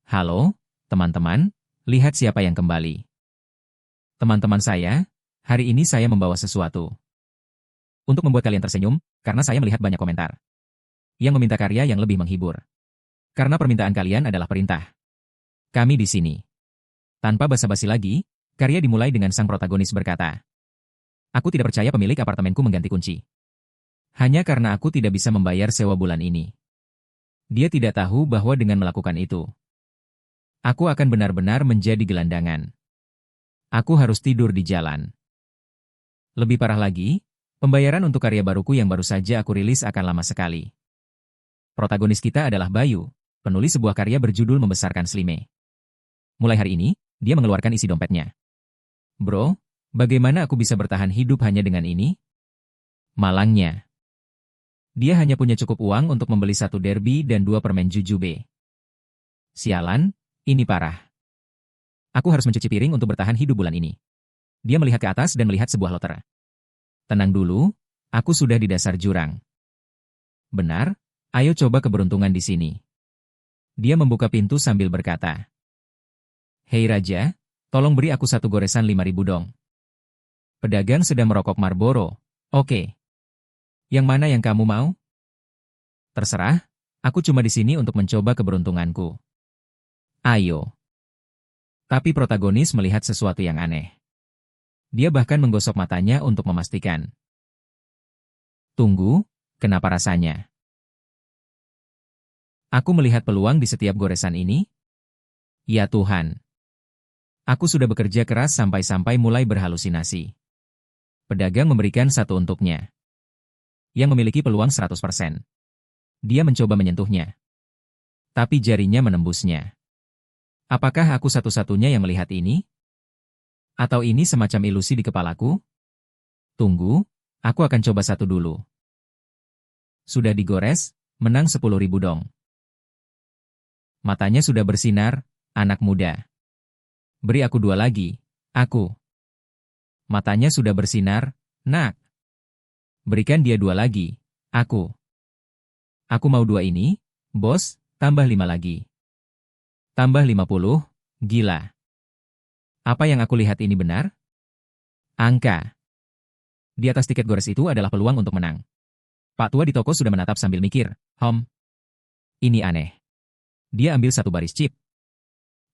Halo, teman-teman, lihat siapa yang kembali. Teman-teman saya, hari ini saya membawa sesuatu. Untuk membuat kalian tersenyum, karena saya melihat banyak komentar yang meminta karya yang lebih menghibur. Karena permintaan kalian adalah perintah. Kami di sini. Tanpa basa-basi lagi, karya dimulai dengan sang protagonis berkata, "Aku tidak percaya pemilik apartemenku mengganti kunci. Hanya karena aku tidak bisa membayar sewa bulan ini." Dia tidak tahu bahwa dengan melakukan itu, aku akan benar-benar menjadi gelandangan. Aku harus tidur di jalan. Lebih parah lagi, pembayaran untuk karya baruku yang baru saja aku rilis akan lama sekali. Protagonis kita adalah Bayu, penulis sebuah karya berjudul Membesarkan Slime. Mulai hari ini, dia mengeluarkan isi dompetnya. Bro, bagaimana aku bisa bertahan hidup hanya dengan ini? Malangnya. Dia hanya punya cukup uang untuk membeli satu derby dan dua permen jujube. Sialan, ini parah. Aku harus mencuci piring untuk bertahan hidup bulan ini. Dia melihat ke atas dan melihat sebuah loter. Tenang dulu, aku sudah di dasar jurang. Benar, ayo coba keberuntungan di sini. Dia membuka pintu sambil berkata, "Hei Raja, tolong beri aku satu goresan 5.000 dong." Pedagang sedang merokok Marlboro. Oke. Yang mana yang kamu mau? Terserah, aku cuma di sini untuk mencoba keberuntunganku. Ayo. Tapi protagonis melihat sesuatu yang aneh. Dia bahkan menggosok matanya untuk memastikan. Tunggu, kenapa rasanya? Aku melihat peluang di setiap goresan ini? Ya Tuhan. Aku sudah bekerja keras sampai-sampai mulai berhalusinasi. Pedagang memberikan satu untuknya. Yang memiliki peluang 100%. Dia mencoba menyentuhnya. Tapi jarinya menembusnya. Apakah aku satu-satunya yang melihat ini? Atau ini semacam ilusi di kepalaku? Tunggu, aku akan coba satu dulu. Sudah digores, menang 10.000 dong. Matanya sudah bersinar, anak muda. Beri aku dua lagi, aku. Matanya sudah bersinar, nak. Berikan dia dua lagi, aku. Aku mau dua ini, bos, tambah 5 lagi. Tambah 50, gila. Apa yang aku lihat ini benar? Angka. Di atas tiket gores itu adalah peluang untuk menang. Pak tua di toko sudah menatap sambil mikir, ini aneh. Dia ambil satu baris chip.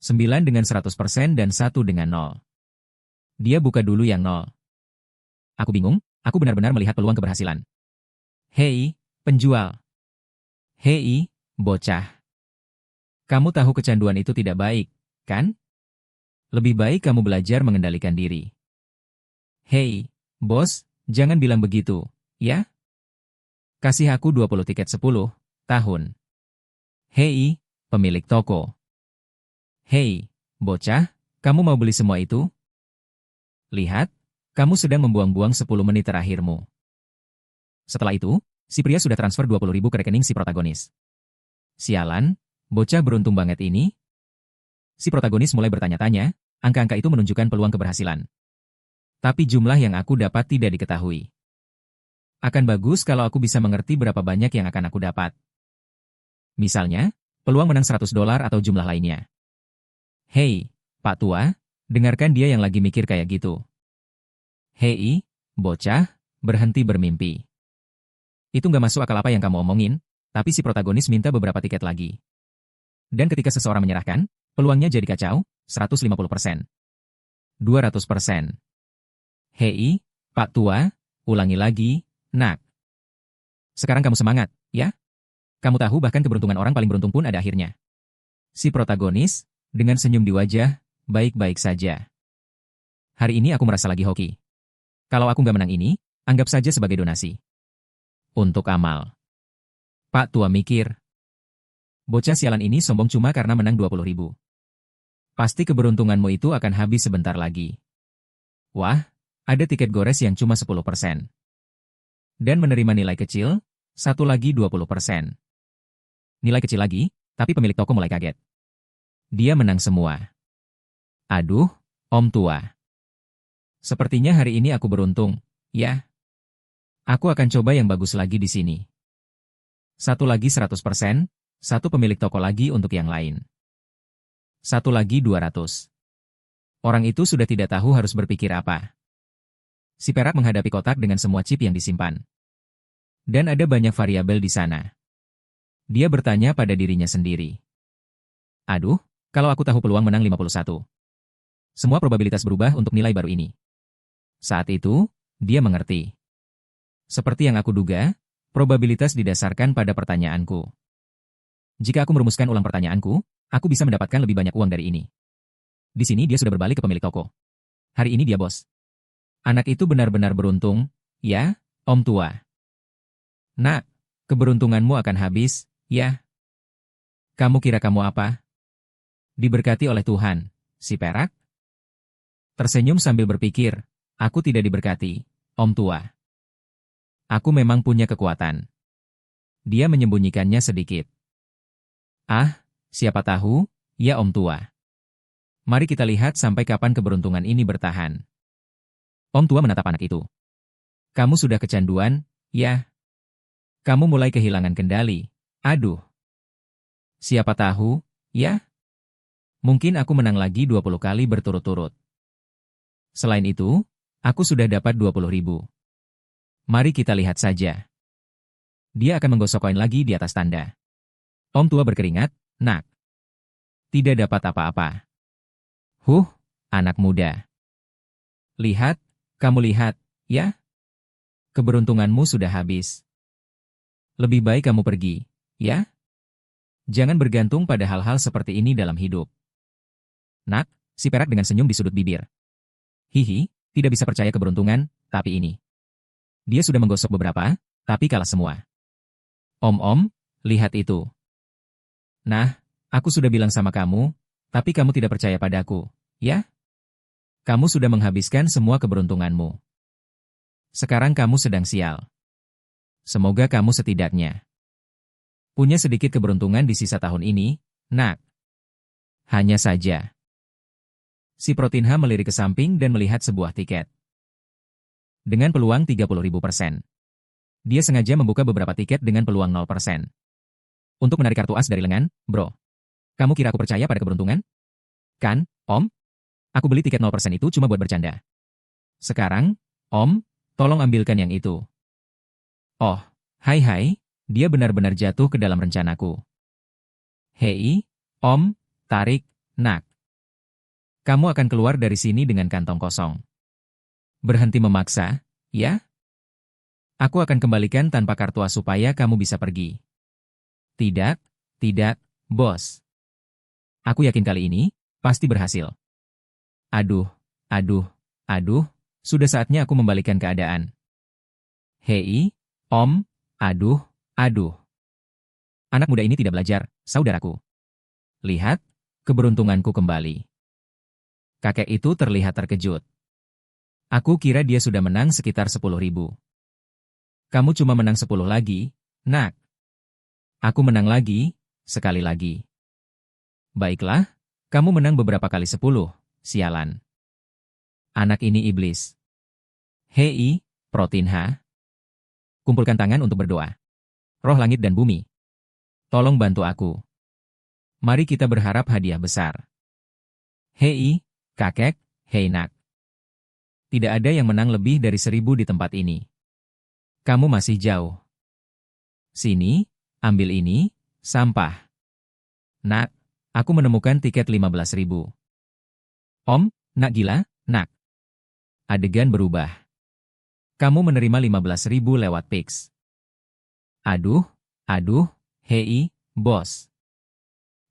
9 dengan 100% dan 1 dengan 0. Dia buka dulu yang 0. Aku bingung, aku benar-benar melihat peluang keberhasilan. Hei, penjual. Hei, bocah. Kamu tahu kecanduan itu tidak baik, kan? Lebih baik kamu belajar mengendalikan diri. Hei, bos, jangan bilang begitu, ya? Kasih aku 20 tiket 10 tahun. Hei, pemilik toko. Hei, bocah, kamu mau beli semua itu? Lihat, kamu sedang membuang-buang 10 menit terakhirmu. Setelah itu, si pria sudah transfer 20.000 ke rekening si protagonis. Sialan, bocah beruntung banget ini. Si protagonis mulai bertanya-tanya, angka-angka itu menunjukkan peluang keberhasilan. Tapi jumlah yang aku dapat tidak diketahui. Akan bagus kalau aku bisa mengerti berapa banyak yang akan aku dapat. Misalnya, peluang menang $100 atau jumlah lainnya. Hei, Pak Tua, dengarkan dia yang lagi mikir kayak gitu. Hei, bocah, berhenti bermimpi. Itu nggak masuk akal apa yang kamu omongin, tapi si protagonis minta beberapa tiket lagi. Dan ketika seseorang menyerahkan, peluangnya jadi kacau, 150%. 200%. Hei, Pak Tua, ulangi lagi, nak. Sekarang kamu semangat, ya? Kamu tahu bahkan keberuntungan orang paling beruntung pun ada akhirnya. Si protagonis, dengan senyum di wajah, baik-baik saja. Hari ini aku merasa lagi hoki. Kalau aku nggak menang ini, anggap saja sebagai donasi. Untuk amal. Pak Tua mikir. Bocah sialan ini sombong cuma karena menang 20.000. Pasti keberuntunganmu itu akan habis sebentar lagi. Wah, ada tiket gores yang cuma 10%. Dan menerima nilai kecil, satu lagi 20%. Nilai kecil lagi, tapi pemilik toko mulai kaget. Dia menang semua. Aduh, Om Tua. Sepertinya hari ini aku beruntung, ya. Aku akan coba yang bagus lagi di sini. Satu lagi 100%, satu pemilik toko lagi untuk yang lain. Satu lagi 200. Orang itu sudah tidak tahu harus berpikir apa. Si perak menghadapi kotak dengan semua chip yang disimpan. Dan ada banyak variabel di sana. Dia bertanya pada dirinya sendiri. Aduh, kalau aku tahu peluang menang 51. Semua probabilitas berubah untuk nilai baru ini. Saat itu, dia mengerti. Seperti yang aku duga, probabilitas didasarkan pada pertanyaanku. Jika aku merumuskan ulang pertanyaanku, aku bisa mendapatkan lebih banyak uang dari ini. Di sini dia sudah berbalik ke pemilik toko. Hari ini dia bos. Anak itu benar-benar beruntung, ya, Om Tua. Nak, keberuntunganmu akan habis, ya. Kamu kira kamu apa? Diberkati oleh Tuhan, si perak? Tersenyum sambil berpikir, aku tidak diberkati, Om Tua. Aku memang punya kekuatan. Dia menyembunyikannya sedikit. Ah, siapa tahu, ya Om Tua. Mari kita lihat sampai kapan keberuntungan ini bertahan. Om Tua menatap anak itu. Kamu sudah kecanduan, ya? Kamu mulai kehilangan kendali. Aduh. Siapa tahu, ya? Mungkin aku menang lagi 20 kali berturut-turut. Selain itu, aku sudah dapat 20.000. Mari kita lihat saja. Dia akan menggosok koin lagi di atas tanda. Om Tua berkeringat, nak. Tidak dapat apa-apa. Anak muda. Lihat, kamu lihat, ya? Keberuntunganmu sudah habis. Lebih baik kamu pergi, ya? Jangan bergantung pada hal-hal seperti ini dalam hidup. Nak, si perak dengan senyum di sudut bibir. Hihi, tidak bisa percaya keberuntungan, tapi ini. Dia sudah menggosok beberapa, tapi kalah semua. Om, lihat itu. Nah, aku sudah bilang sama kamu, tapi kamu tidak percaya padaku, ya? Kamu sudah menghabiskan semua keberuntunganmu. Sekarang kamu sedang sial. Semoga kamu setidaknya punya sedikit keberuntungan di sisa tahun ini, nak. Hanya saja. Si Protinha melirik ke samping dan melihat sebuah tiket. Dengan peluang 30.000%. Dia sengaja membuka beberapa tiket dengan peluang 0%. Untuk menarik kartu as dari lengan, bro. Kamu kira aku percaya pada keberuntungan? Kan, Om? Aku beli tiket 0% itu cuma buat bercanda. Sekarang, Om, tolong ambilkan yang itu. Oh, hai, dia benar-benar jatuh ke dalam rencanaku. Hei, Om, tarik, nak. Kamu akan keluar dari sini dengan kantong kosong. Berhenti memaksa, ya? Aku akan kembalikan tanpa kartu as supaya kamu bisa pergi. Tidak, bos. Aku yakin kali ini, pasti berhasil. Aduh, sudah saatnya aku membalikan keadaan. Hei, Om, aduh. Anak muda ini tidak belajar, saudaraku. Lihat, keberuntunganku kembali. Kakek itu terlihat terkejut. Aku kira dia sudah menang sekitar 10.000. Kamu cuma menang 10 lagi, nak. Aku menang lagi, sekali lagi. Baiklah, kamu menang beberapa kali 10, sialan. Anak ini iblis. Hei, Protinha. Kumpulkan tangan untuk berdoa. Roh langit dan bumi. Tolong bantu aku. Mari kita berharap hadiah besar. Hei, kakek, hei nak. Tidak ada yang menang lebih dari 1.000 di tempat ini. Kamu masih jauh. Sini, ambil ini, sampah. Nak, aku menemukan tiket 15.000. Om, nak gila, nak. Adegan berubah. Kamu menerima 15.000 lewat Pix. Aduh, hei, bos.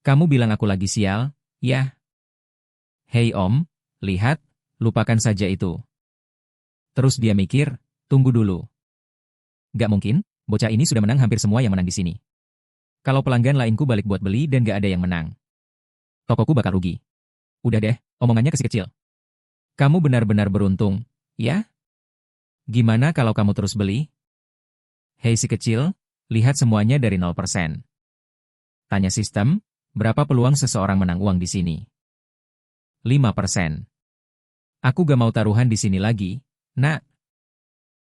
Kamu bilang aku lagi sial, ya? Hei Om, lihat, lupakan saja itu. Terus dia mikir, tunggu dulu. Gak mungkin, bocah ini sudah menang hampir semua yang menang di sini. Kalau pelanggan lainku balik buat beli dan gak ada yang menang, tokoku bakal rugi. Udah deh, omongannya kecil. Kamu benar-benar beruntung, ya? Gimana kalau kamu terus beli? Hei si kecil, lihat semuanya dari 0%. Tanya sistem, berapa peluang seseorang menang uang di sini? 5%. Aku gak mau taruhan di sini lagi, nak.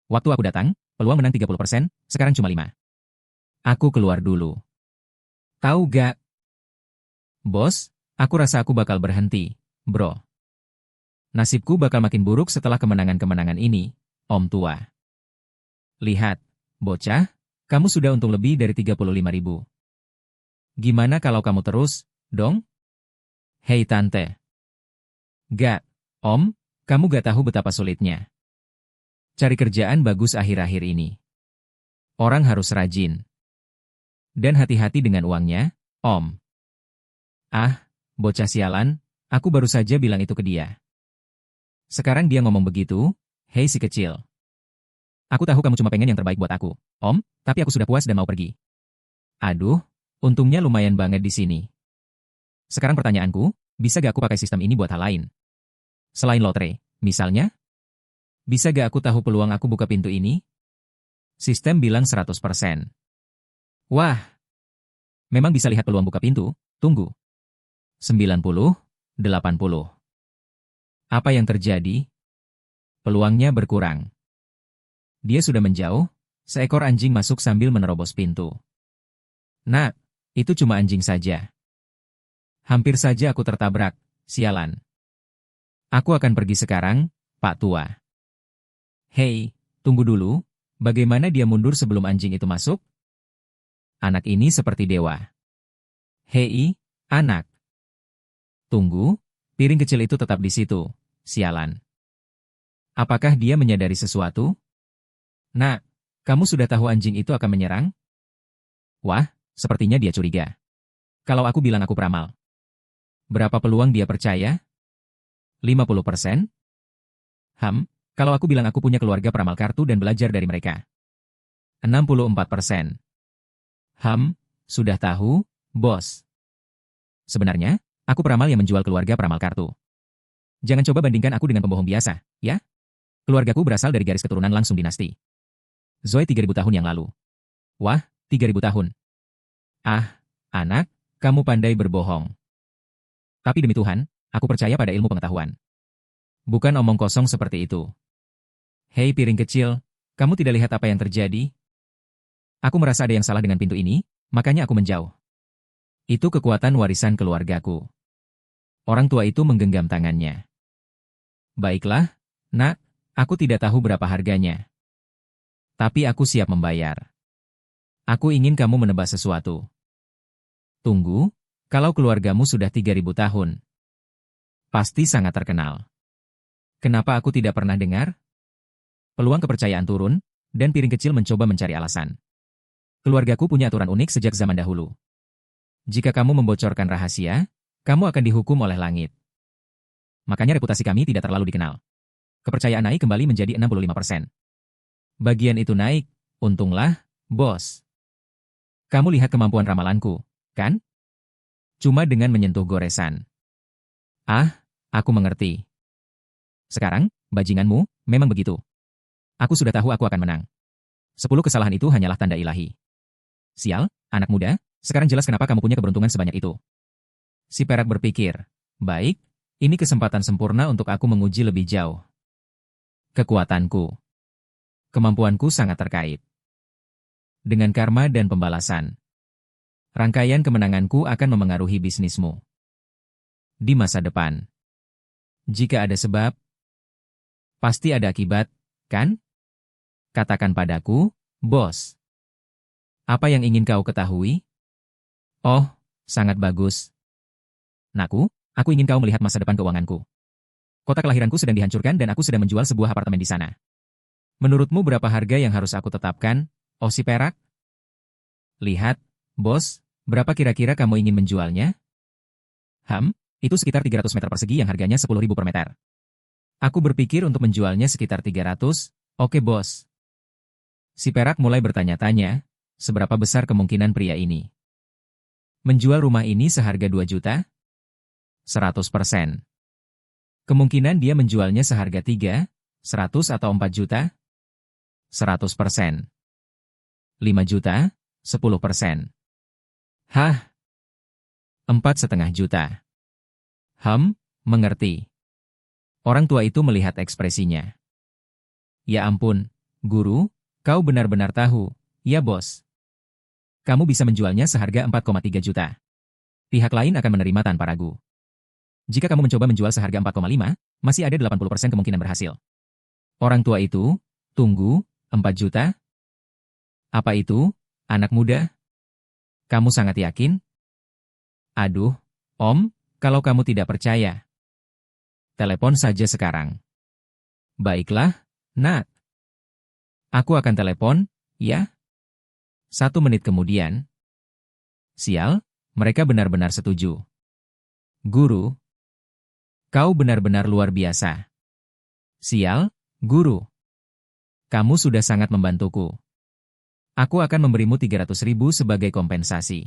Waktu aku datang, peluang menang 30%, sekarang cuma 5. Aku keluar dulu. Tahu gak? Bos, Aku rasa aku bakal berhenti, bro. Nasibku bakal makin buruk setelah kemenangan-kemenangan ini, Om Tua. Lihat, bocah, kamu sudah untung lebih dari 35.000. Gimana kalau kamu terus, dong? Hei Tante. Gak, Om, kamu gak tahu betapa sulitnya. Cari kerjaan bagus akhir-akhir ini. Orang harus rajin. Dan hati-hati dengan uangnya, Om. Ah, bocah sialan, aku baru saja bilang itu ke dia. Sekarang dia ngomong begitu, hei si kecil. Aku tahu kamu cuma pengen yang terbaik buat aku, Om, tapi aku sudah puas dan mau pergi. Aduh, untungnya lumayan banget di sini. Sekarang pertanyaanku, bisa gak aku pakai sistem ini buat hal lain? Selain lotre, misalnya? Bisa gak aku tahu peluang aku buka pintu ini? Sistem bilang 100%. Wah, memang bisa lihat peluang buka pintu, tunggu. 90, 80. Apa yang terjadi? Peluangnya berkurang. Dia sudah menjauh, seekor anjing masuk sambil menerobos pintu. Nak, itu cuma anjing saja. Hampir saja aku tertabrak, sialan. Aku akan pergi sekarang, Pak Tua. Hei, tunggu dulu, bagaimana dia mundur sebelum anjing itu masuk? Anak ini seperti dewa. Hei, anak. Tunggu, piring kecil itu tetap di situ, sialan. Apakah dia menyadari sesuatu? Nak, kamu sudah tahu anjing itu akan menyerang? Wah, sepertinya dia curiga. Kalau aku bilang aku peramal. Berapa peluang dia percaya? 50%? Kalau aku bilang aku punya keluarga peramal kartu dan belajar dari mereka. 64%. Sudah tahu, bos. Sebenarnya, aku peramal yang menjual keluarga peramal kartu. Jangan coba bandingkan aku dengan pembohong biasa, ya? Keluargaku berasal dari garis keturunan langsung dinasti. Zoe 3.000 tahun yang lalu. Wah, 3.000 tahun. Ah, anak, kamu pandai berbohong. Tapi demi Tuhan, aku percaya pada ilmu pengetahuan. Bukan omong kosong seperti itu. Hei piring kecil, kamu tidak lihat apa yang terjadi? Aku merasa ada yang salah dengan pintu ini, makanya aku menjauh. Itu kekuatan warisan keluargaku. Orang tua itu menggenggam tangannya. Baiklah, nak, aku tidak tahu berapa harganya. Tapi aku siap membayar. Aku ingin kamu menebak sesuatu. Tunggu, kalau keluargamu sudah 3.000 tahun. Pasti sangat terkenal. Kenapa aku tidak pernah dengar? Peluang kepercayaan turun, dan piring kecil mencoba mencari alasan. Keluargaku punya aturan unik sejak zaman dahulu. Jika kamu membocorkan rahasia, kamu akan dihukum oleh langit. Makanya reputasi kami tidak terlalu dikenal. Kepercayaan naik kembali menjadi 65%. Bagian itu naik, untunglah, bos. Kamu lihat kemampuan ramalanku, kan? Cuma dengan menyentuh goresan. Ah, aku mengerti. Sekarang, bajinganmu, memang begitu. Aku sudah tahu aku akan menang. 10 kesalahan itu hanyalah tanda ilahi. Sial, anak muda, sekarang jelas kenapa kamu punya keberuntungan sebanyak itu. Si perak berpikir, baik, ini kesempatan sempurna untuk aku menguji lebih jauh. Kekuatanku. Kemampuanku sangat terkait dengan karma dan pembalasan. Rangkaian kemenanganku akan memengaruhi bisnismu di masa depan. Jika ada sebab, pasti ada akibat, kan? Katakan padaku, bos. Apa yang ingin kau ketahui? Oh, sangat bagus. Nakku, aku ingin kau melihat masa depan keuanganku. Kota kelahiranku sedang dihancurkan dan aku sedang menjual sebuah apartemen di sana. Menurutmu berapa harga yang harus aku tetapkan, oh si perak? Lihat, bos, berapa kira-kira kamu ingin menjualnya? Itu sekitar 300 meter persegi yang harganya 10.000 per meter. Aku berpikir untuk menjualnya sekitar 300, oke bos. Si perak mulai bertanya-tanya, seberapa besar kemungkinan pria ini menjual rumah ini seharga 2 juta? 100%. Kemungkinan dia menjualnya seharga 3, 100 atau 4 juta? 100%. 5 juta, 10%. Hah? 4,5 juta. Mengerti. Orang tua itu melihat ekspresinya. Ya ampun, guru, kau benar-benar tahu, ya bos. Kamu bisa menjualnya seharga 4,3 juta. Pihak lain akan menerima tanpa ragu. Jika kamu mencoba menjual seharga 4,5, masih ada 80% kemungkinan berhasil. Orang tua itu, tunggu, 4 juta? Apa itu, anak muda? Kamu sangat yakin? Aduh, Om, kalau kamu tidak percaya, telepon saja sekarang. Baiklah, Nak. Aku akan telepon, ya? 1 menit kemudian. Sial, mereka benar-benar setuju. Guru, kau benar-benar luar biasa. Sial, Guru. Kamu sudah sangat membantuku. Aku akan memberimu 300.000 sebagai kompensasi.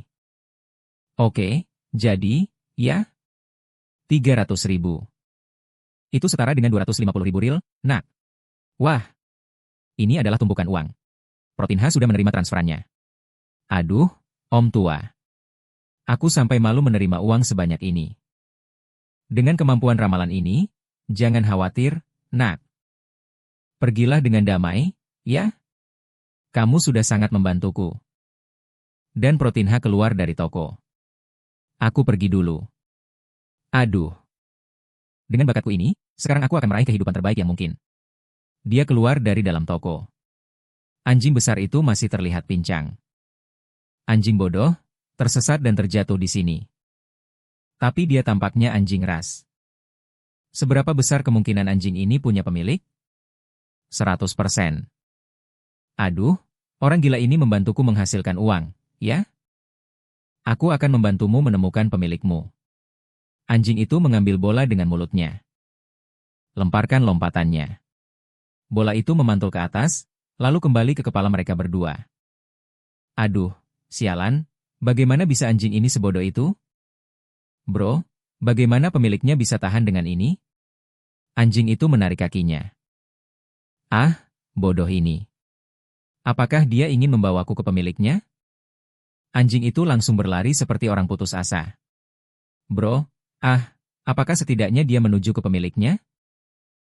Oke, jadi, ya? 300.000. Itu setara dengan 250.000 ril, Nak. Wah, ini adalah tumpukan uang. Protinha sudah menerima transferannya. Aduh, Om tua. Aku sampai malu menerima uang sebanyak ini. Dengan kemampuan ramalan ini, jangan khawatir, Nak. Pergilah dengan damai, ya? Kamu sudah sangat membantuku. Dan Protinha keluar dari toko. Aku pergi dulu. Aduh. Dengan bakatku ini, sekarang aku akan meraih kehidupan terbaik yang mungkin. Dia keluar dari dalam toko. Anjing besar itu masih terlihat pincang. Anjing bodoh, tersesat dan terjatuh di sini. Tapi dia tampaknya anjing ras. Seberapa besar kemungkinan anjing ini punya pemilik? 100%. Aduh, orang gila ini membantuku menghasilkan uang, ya? Aku akan membantumu menemukan pemilikmu. Anjing itu mengambil bola dengan mulutnya. Lemparkan lompatannya. Bola itu memantul ke atas, lalu kembali ke kepala mereka berdua. Aduh, sialan, bagaimana bisa anjing ini sebodoh itu? Bro, bagaimana pemiliknya bisa tahan dengan ini? Anjing itu menarik kakinya. Ah, bodoh ini. Apakah dia ingin membawaku ke pemiliknya? Anjing itu langsung berlari seperti orang putus asa. Bro, apakah setidaknya dia menuju ke pemiliknya?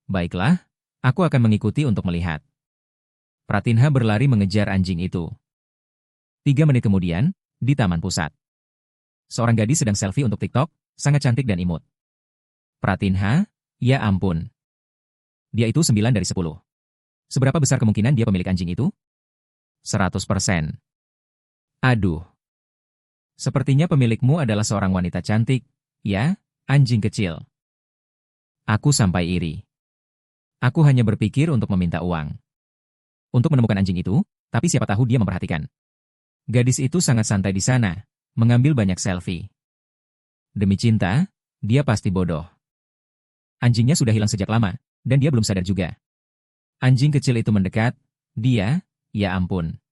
Baiklah, aku akan mengikuti untuk melihat. Pratinha berlari mengejar anjing itu. 3 menit kemudian, di taman pusat. Seorang gadis sedang selfie untuk TikTok, sangat cantik dan imut. Pratinha, ya ampun. Dia itu 9 dari 10. Seberapa besar kemungkinan dia pemilik anjing itu? 100%. Aduh. Sepertinya pemilikmu adalah seorang wanita cantik, ya, anjing kecil. Aku sampai iri. Aku hanya berpikir untuk meminta uang. Untuk menemukan anjing itu, tapi siapa tahu dia memperhatikan. Gadis itu sangat santai di sana, mengambil banyak selfie. Demi cinta, dia pasti bodoh. Anjingnya sudah hilang sejak lama, dan dia belum sadar juga. Anjing kecil itu mendekat, dia, ya ampun.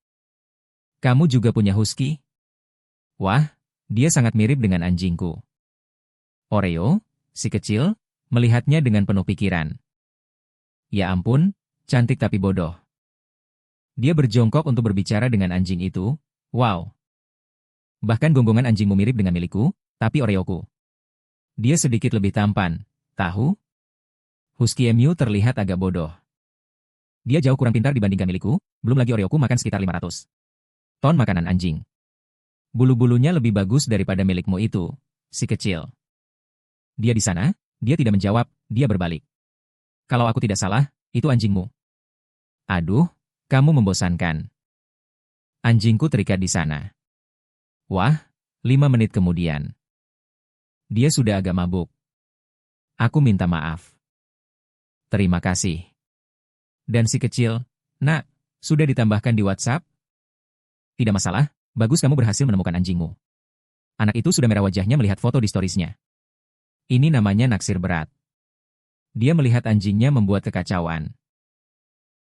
Kamu juga punya husky? Wah, dia sangat mirip dengan anjingku. Oreo, si kecil, melihatnya dengan penuh pikiran. Ya ampun, cantik tapi bodoh. Dia berjongkok untuk berbicara dengan anjing itu. Wow. Bahkan gonggongan anjingmu mirip dengan milikku, tapi Oreoku. Dia sedikit lebih tampan, tahu? Husky Emu terlihat agak bodoh. Dia jauh kurang pintar dibandingkan milikku, belum lagi Oreoku makan sekitar 500 ton makanan anjing. Bulu-bulunya lebih bagus daripada milikmu itu, si kecil. Dia di sana, dia tidak menjawab, dia berbalik. Kalau aku tidak salah, itu anjingmu. Aduh, kamu membosankan. Anjingku terikat di sana. Wah, 5 menit kemudian. Dia sudah agak mabuk. Aku minta maaf. Terima kasih. Dan si kecil, Nak, sudah ditambahkan di WhatsApp? Tidak masalah, bagus kamu berhasil menemukan anjingmu. Anak itu sudah merah wajahnya melihat foto di storiesnya. Ini namanya naksir berat. Dia melihat anjingnya membuat kekacauan.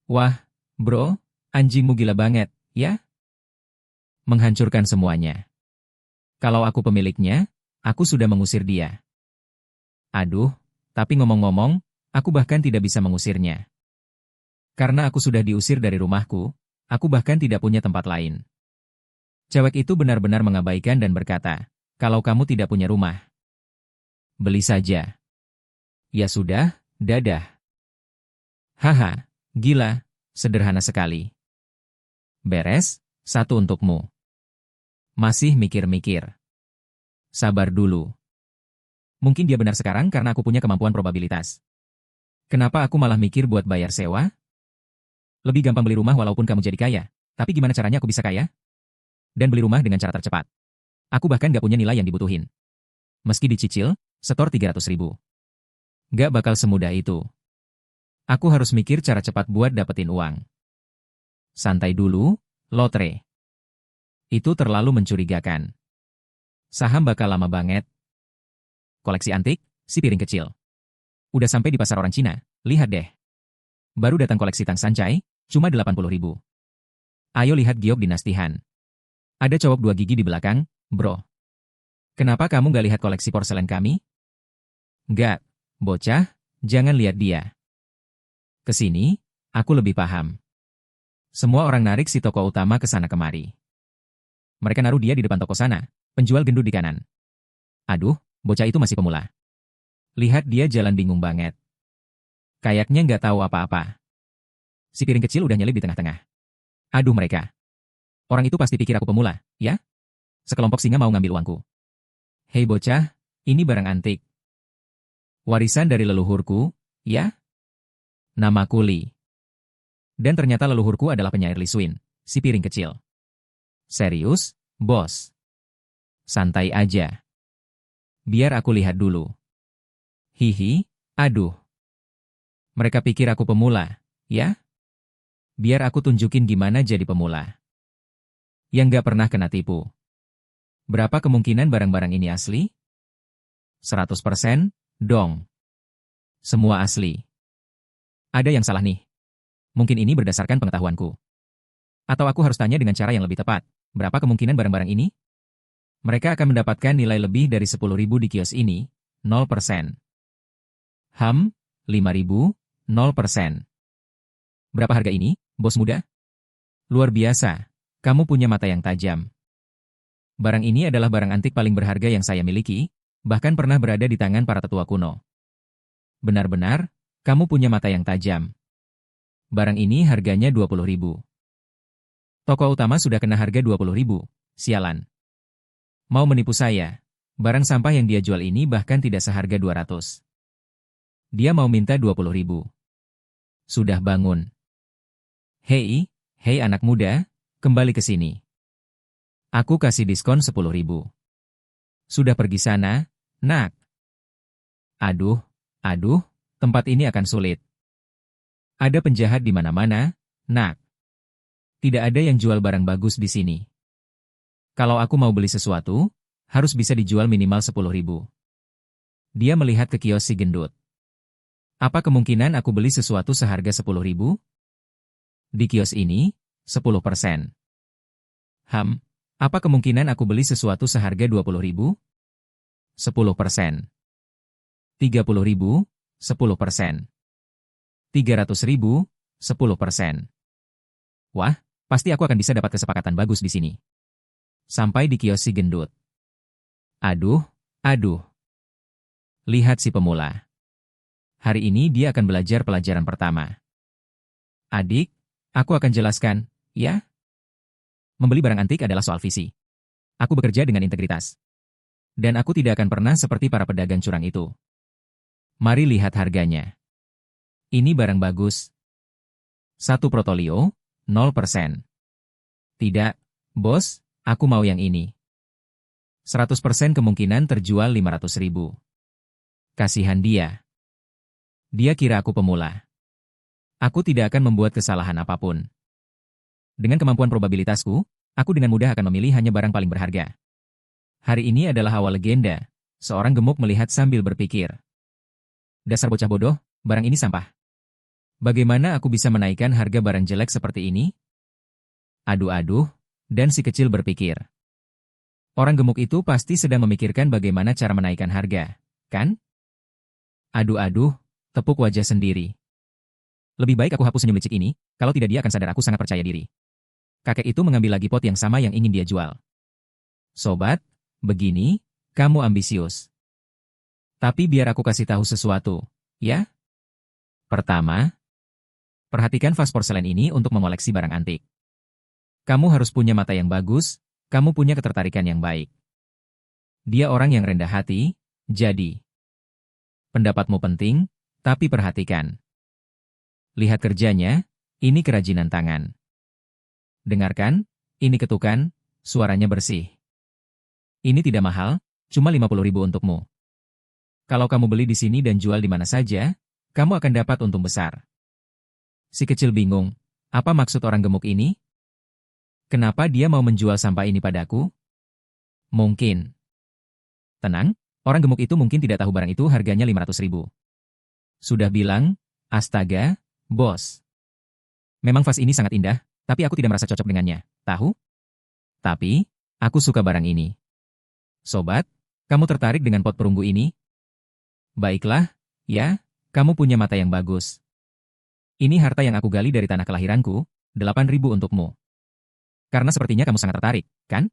Wah, bro, anjingmu gila banget, ya? Menghancurkan semuanya. Kalau aku pemiliknya, aku sudah mengusir dia. Aduh, tapi ngomong-ngomong, aku bahkan tidak bisa mengusirnya. Karena aku sudah diusir dari rumahku, aku bahkan tidak punya tempat lain. Cewek itu benar-benar mengabaikan dan berkata, kalau kamu tidak punya rumah, beli saja. Ya sudah, dadah. Haha, gila, sederhana sekali. Beres, 1 untukmu. Masih mikir-mikir. Sabar dulu. Mungkin dia benar sekarang karena aku punya kemampuan probabilitas. Kenapa aku malah mikir buat bayar sewa? Lebih gampang beli rumah walaupun kamu jadi kaya. Tapi gimana caranya aku bisa kaya? Dan beli rumah dengan cara tercepat. Aku bahkan gak punya nilai yang dibutuhin. Meski dicicil, setor 300.000. Gak bakal semudah itu. Aku harus mikir cara cepat buat dapetin uang. Santai dulu, lotre. Itu terlalu mencurigakan. Saham bakal lama banget. Koleksi antik, si piring kecil. Udah sampai di pasar orang Cina, lihat deh. Baru datang koleksi Tang Sancai, cuma 80.000. Ayo lihat giok dinastihan. Ada cowok 2 gigi di belakang, bro. Kenapa kamu gak lihat koleksi porselen kami? Gak, bocah, jangan lihat dia. Kesini, aku lebih paham. Semua orang narik si toko utama ke sana kemari. Mereka naruh dia di depan toko sana, penjual gendut di kanan. Aduh, bocah itu masih pemula. Lihat dia jalan bingung banget. Kayaknya nggak tahu apa-apa. Si piring kecil udah nyelip di tengah-tengah. Aduh mereka. Orang itu pasti pikir aku pemula, ya? Sekelompok singa mau ngambil uangku. Hei bocah, ini barang antik. Warisan dari leluhurku, ya? Namaku Li. Dan ternyata leluhurku adalah penyair Li Xuin, si piring kecil. Serius, bos? Santai aja. Biar aku lihat dulu. Hihi, aduh. Mereka pikir aku pemula, ya? Biar aku tunjukin gimana jadi pemula. Yang gak pernah kena tipu. Berapa kemungkinan barang-barang ini asli? 100%, dong. Semua asli. Ada yang salah nih. Mungkin ini berdasarkan pengetahuanku. Atau aku harus tanya dengan cara yang lebih tepat. Berapa kemungkinan barang-barang ini? Mereka akan mendapatkan nilai lebih dari 10.000 di kios ini, 0%. 5.000, 0%. Berapa harga ini, bos muda? Luar biasa, kamu punya mata yang tajam. Barang ini adalah barang antik paling berharga yang saya miliki, bahkan pernah berada di tangan para tetua kuno. Benar-benar, kamu punya mata yang tajam. Barang ini harganya 20.000. Toko utama sudah kena harga 20.000, sialan. Mau menipu saya, barang sampah yang dia jual ini bahkan tidak seharga 200. Dia mau minta 20.000. Sudah bangun. Hei anak muda, kembali ke sini. Aku kasih diskon 10.000. Sudah pergi sana, nak. Aduh, tempat ini akan sulit. Ada penjahat di mana-mana, nak. Tidak ada yang jual barang bagus di sini. Kalau aku mau beli sesuatu, harus bisa dijual minimal 10.000. Dia melihat ke kios si gendut. Apa kemungkinan aku beli sesuatu seharga 10.000? Di kios ini, 10%. Apa kemungkinan aku beli sesuatu seharga 20.000? 10%. 30.000, 10%. 300.000, 10%. Wah, pasti aku akan bisa dapat kesepakatan bagus di sini. Sampai di kios si gendut. Aduh. Lihat si pemula. Hari ini dia akan belajar pelajaran pertama. Adik, aku akan jelaskan, ya? Membeli barang antik adalah soal visi. Aku bekerja dengan integritas. Dan aku tidak akan pernah seperti para pedagang curang itu. Mari lihat harganya. Ini barang bagus. 1 protolio, 0%. Tidak, bos, aku mau yang ini. 100% kemungkinan terjual 500.000. Kasihan dia. Dia kira aku pemula. Aku tidak akan membuat kesalahan apapun. Dengan kemampuan probabilitasku, aku dengan mudah akan memilih hanya barang paling berharga. Hari ini adalah awal legenda. Seorang gemuk melihat sambil berpikir. Dasar bocah bodoh, barang ini sampah. Bagaimana aku bisa menaikkan harga barang jelek seperti ini? Aduh, dan si kecil berpikir. Orang gemuk itu pasti sedang memikirkan bagaimana cara menaikkan harga, kan? Aduh, tepuk wajah sendiri. Lebih baik aku hapus senyum licik ini, kalau tidak dia akan sadar aku sangat percaya diri. Kakek itu mengambil lagi pot yang sama yang ingin dia jual. Sobat, begini, kamu ambisius. Tapi biar aku kasih tahu sesuatu, ya? Pertama, perhatikan vas porselen ini untuk mengoleksi barang antik. Kamu harus punya mata yang bagus, kamu punya ketertarikan yang baik. Dia orang yang rendah hati, jadi. Pendapatmu penting, tapi perhatikan. Lihat kerjanya, ini kerajinan tangan. Dengarkan, ini ketukan, suaranya bersih. Ini tidak mahal, cuma 50.000 untukmu. Kalau kamu beli di sini dan jual di mana saja, kamu akan dapat untung besar. Si kecil bingung, apa maksud orang gemuk ini? Kenapa dia mau menjual sampah ini padaku? Mungkin. Tenang, orang gemuk itu mungkin tidak tahu barang itu harganya 500.000. Sudah bilang, astaga, bos. Memang vas ini sangat indah, tapi aku tidak merasa cocok dengannya, tahu? Tapi, aku suka barang ini. Sobat, kamu tertarik dengan pot perunggu ini? Baiklah, ya, kamu punya mata yang bagus. Ini harta yang aku gali dari tanah kelahiranku, 8.000 untukmu. Karena sepertinya kamu sangat tertarik, kan?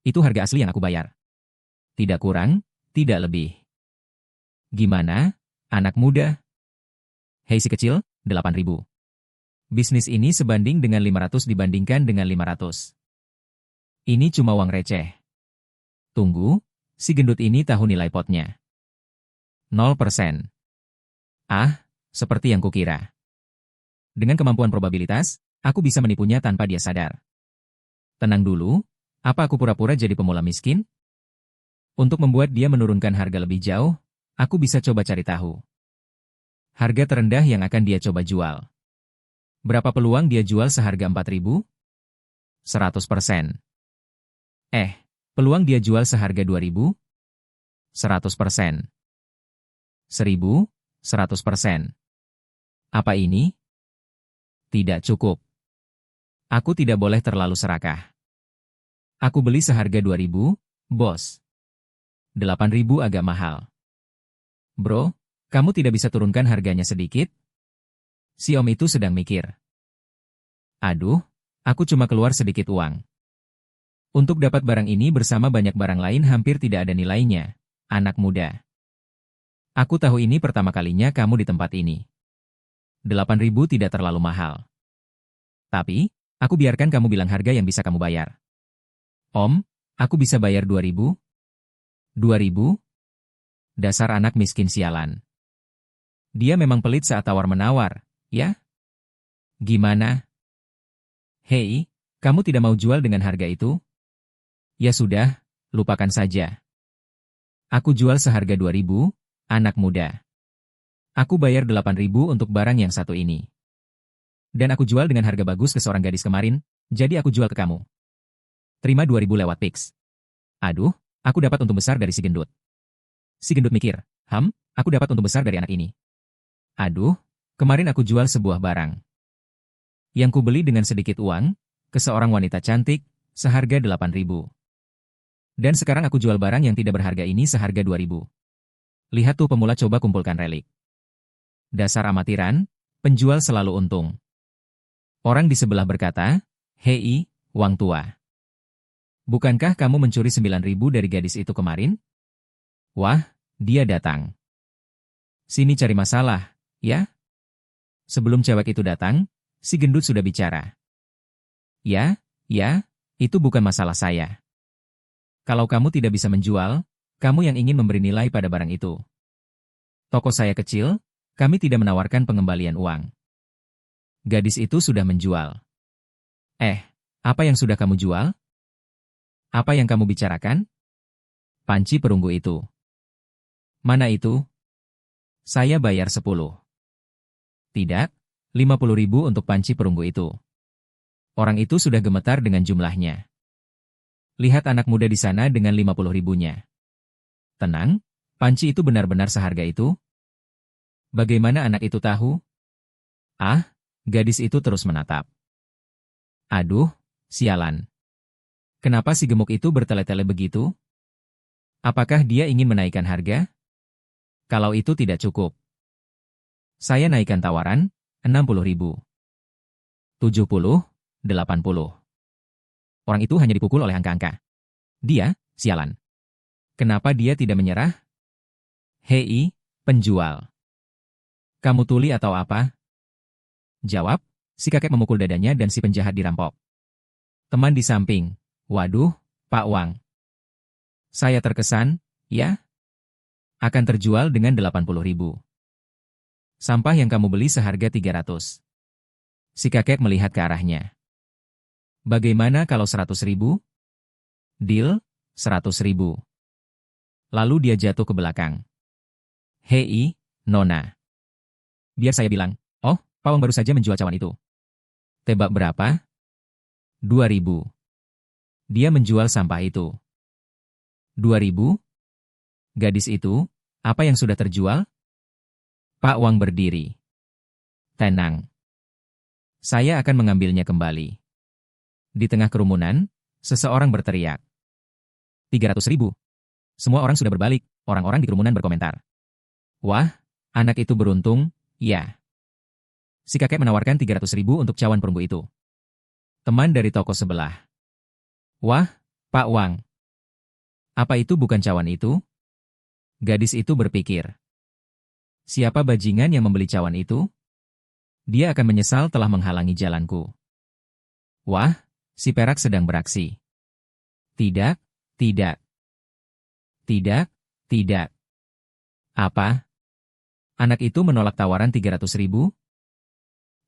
Itu harga asli yang aku bayar. Tidak kurang, tidak lebih. Gimana, anak muda? Hei si kecil, 8.000. Bisnis ini sebanding dengan 500 dibandingkan dengan 500. Ini cuma uang receh. Tunggu, si gendut ini tahu nilai potnya. 0%. Ah, seperti yang kukira. Dengan kemampuan probabilitas, aku bisa menipunya tanpa dia sadar. Tenang dulu, apa aku pura-pura jadi pemula miskin? Untuk membuat dia menurunkan harga lebih jauh, aku bisa coba cari tahu. Harga terendah yang akan dia coba jual. Berapa peluang dia jual seharga 4.000? 100%. Peluang dia jual seharga 2.000? 100%. 1.000? 100%. Apa ini? Tidak cukup. Aku tidak boleh terlalu serakah. Aku beli seharga 2.000, bos. 8.000 agak mahal. Bro, kamu tidak bisa turunkan harganya sedikit? Si om itu sedang mikir. Aduh, aku cuma keluar sedikit uang. Untuk dapat barang ini bersama banyak barang lain hampir tidak ada nilainya, anak muda. Aku tahu ini pertama kalinya kamu di tempat ini. 8.000 tidak terlalu mahal. Tapi, aku biarkan kamu bilang harga yang bisa kamu bayar. Om, aku bisa bayar 2.000? 2.000? Dasar anak miskin sialan. Dia memang pelit saat tawar-menawar, ya? Gimana? Hei, kamu tidak mau jual dengan harga itu? Ya sudah, lupakan saja. Aku jual seharga 2.000, anak muda. Aku bayar 8.000 untuk barang yang satu ini. Dan aku jual dengan harga bagus ke seorang gadis kemarin, jadi aku jual ke kamu. Terima 2.000 lewat Pix. Aduh, aku dapat untung besar dari si gendut. Si gendut mikir, aku dapat untung besar dari anak ini. Aduh, kemarin aku jual sebuah barang yang kubeli dengan sedikit uang, ke seorang wanita cantik, seharga 8.000. Dan sekarang aku jual barang yang tidak berharga ini seharga 2.000. Lihat tuh pemula coba kumpulkan relik. Dasar amatiran, penjual selalu untung. Orang di sebelah berkata, hei, uang tua. Bukankah kamu mencuri 9.000 dari gadis itu kemarin? Wah, dia datang. Sini cari masalah, ya? Sebelum cewek itu datang, si gendut sudah bicara. Ya, itu bukan masalah saya. Kalau kamu tidak bisa menjual, kamu yang ingin memberi nilai pada barang itu. Toko saya kecil, kami tidak menawarkan pengembalian uang. Gadis itu sudah menjual. Apa yang sudah kamu jual? Apa yang kamu bicarakan? Panci perunggu itu. Mana itu? Saya bayar 10. Tidak, 50.000 untuk panci perunggu itu. Orang itu sudah gemetar dengan jumlahnya. Lihat anak muda di sana dengan 50.000-nya. Tenang, panci itu benar-benar seharga itu? Bagaimana anak itu tahu? Gadis itu terus menatap. Aduh, sialan. Kenapa si gemuk itu bertele-tele begitu? Apakah dia ingin menaikkan harga? Kalau itu tidak cukup, saya naikkan tawaran, 60.000. 70, 80. Orang itu hanya dipukul oleh angka-angka. Dia, sialan. Kenapa dia tidak menyerah? Hei, penjual. Kamu tuli atau apa? Jawab, si kakek memukul dadanya dan si penjahat dirampok. Teman di samping, waduh, Pak Wang. Saya terkesan, ya? Akan terjual dengan 80.000. Sampah yang kamu beli seharga 300. Si kakek melihat ke arahnya. Bagaimana kalau 100.000? Deal, 100.000. Lalu dia jatuh ke belakang. Hei, Nona. Biar saya bilang, oh, Pawang baru saja menjual cawan itu. Tebak berapa? 2.000. Dia menjual sampah itu. 2.000? Gadis itu, apa yang sudah terjual? Pak Wang berdiri. Tenang. Saya akan mengambilnya kembali. Di tengah kerumunan, seseorang berteriak. 300.000. Semua orang sudah berbalik, orang-orang di kerumunan berkomentar. Wah, anak itu beruntung, ya. Si kakek menawarkan 300.000 untuk cawan perunggu itu. Teman dari toko sebelah. Wah, Pak Wang. Apa itu bukan cawan itu? Gadis itu berpikir. Siapa bajingan yang membeli cawan itu? Dia akan menyesal telah menghalangi jalanku. Wah, si perak sedang beraksi. Tidak, tidak. Tidak, tidak. Apa? Anak itu menolak tawaran 300.000?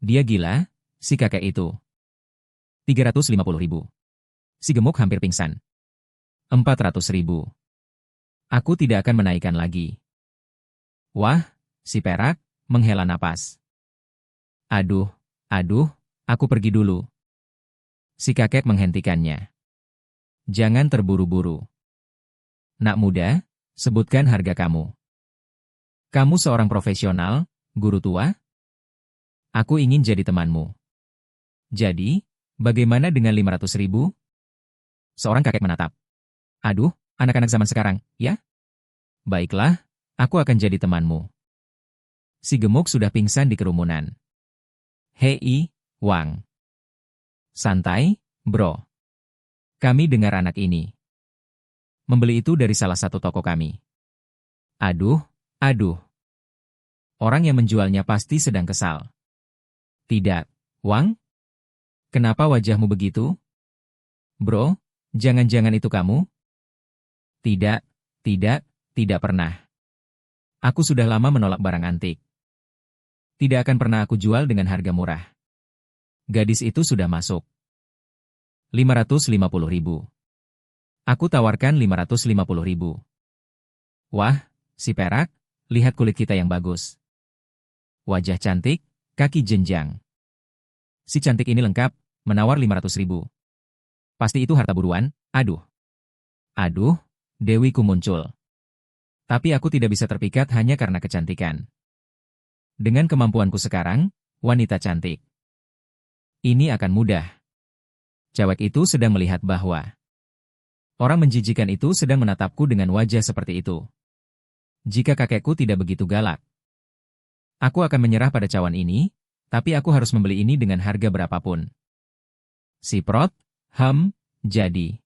Dia gila, si kakek itu. 350.000. Si gemuk hampir pingsan. 400.000. Aku tidak akan menaikkan lagi. Wah, si perak, menghela napas. Aduh, aku pergi dulu. Si kakek menghentikannya. Jangan terburu-buru. Nak muda, sebutkan harga kamu. Kamu seorang profesional, guru tua? Aku ingin jadi temanmu. Jadi, bagaimana dengan 500.000? Seorang kakek menatap. Aduh, anak-anak zaman sekarang, ya? Baiklah, aku akan jadi temanmu. Si gemuk sudah pingsan di kerumunan. Hei, Wang. Santai, bro. Kami dengar anak ini. Membeli itu dari salah satu toko kami. Aduh. Orang yang menjualnya pasti sedang kesal. Tidak, Wang? Kenapa wajahmu begitu? Bro, jangan-jangan itu kamu? Tidak pernah. Aku sudah lama menolak barang antik. Tidak akan pernah aku jual dengan harga murah. Gadis itu sudah masuk. 550.000. Aku tawarkan 550.000. Wah, si perak, lihat kulit kita yang bagus. Wajah cantik, kaki jenjang. Si cantik ini lengkap, menawar 500.000. Pasti itu harta buruan, aduh. Dewiku muncul. Tapi aku tidak bisa terpikat hanya karena kecantikan. Dengan kemampuanku sekarang, wanita cantik. Ini akan mudah. Cewek itu sedang melihat bahwa orang menjijikan itu sedang menatapku dengan wajah seperti itu. Jika kakekku tidak begitu galak, aku akan menyerah pada cawan ini, tapi aku harus membeli ini dengan harga berapapun. Siprot, jadi.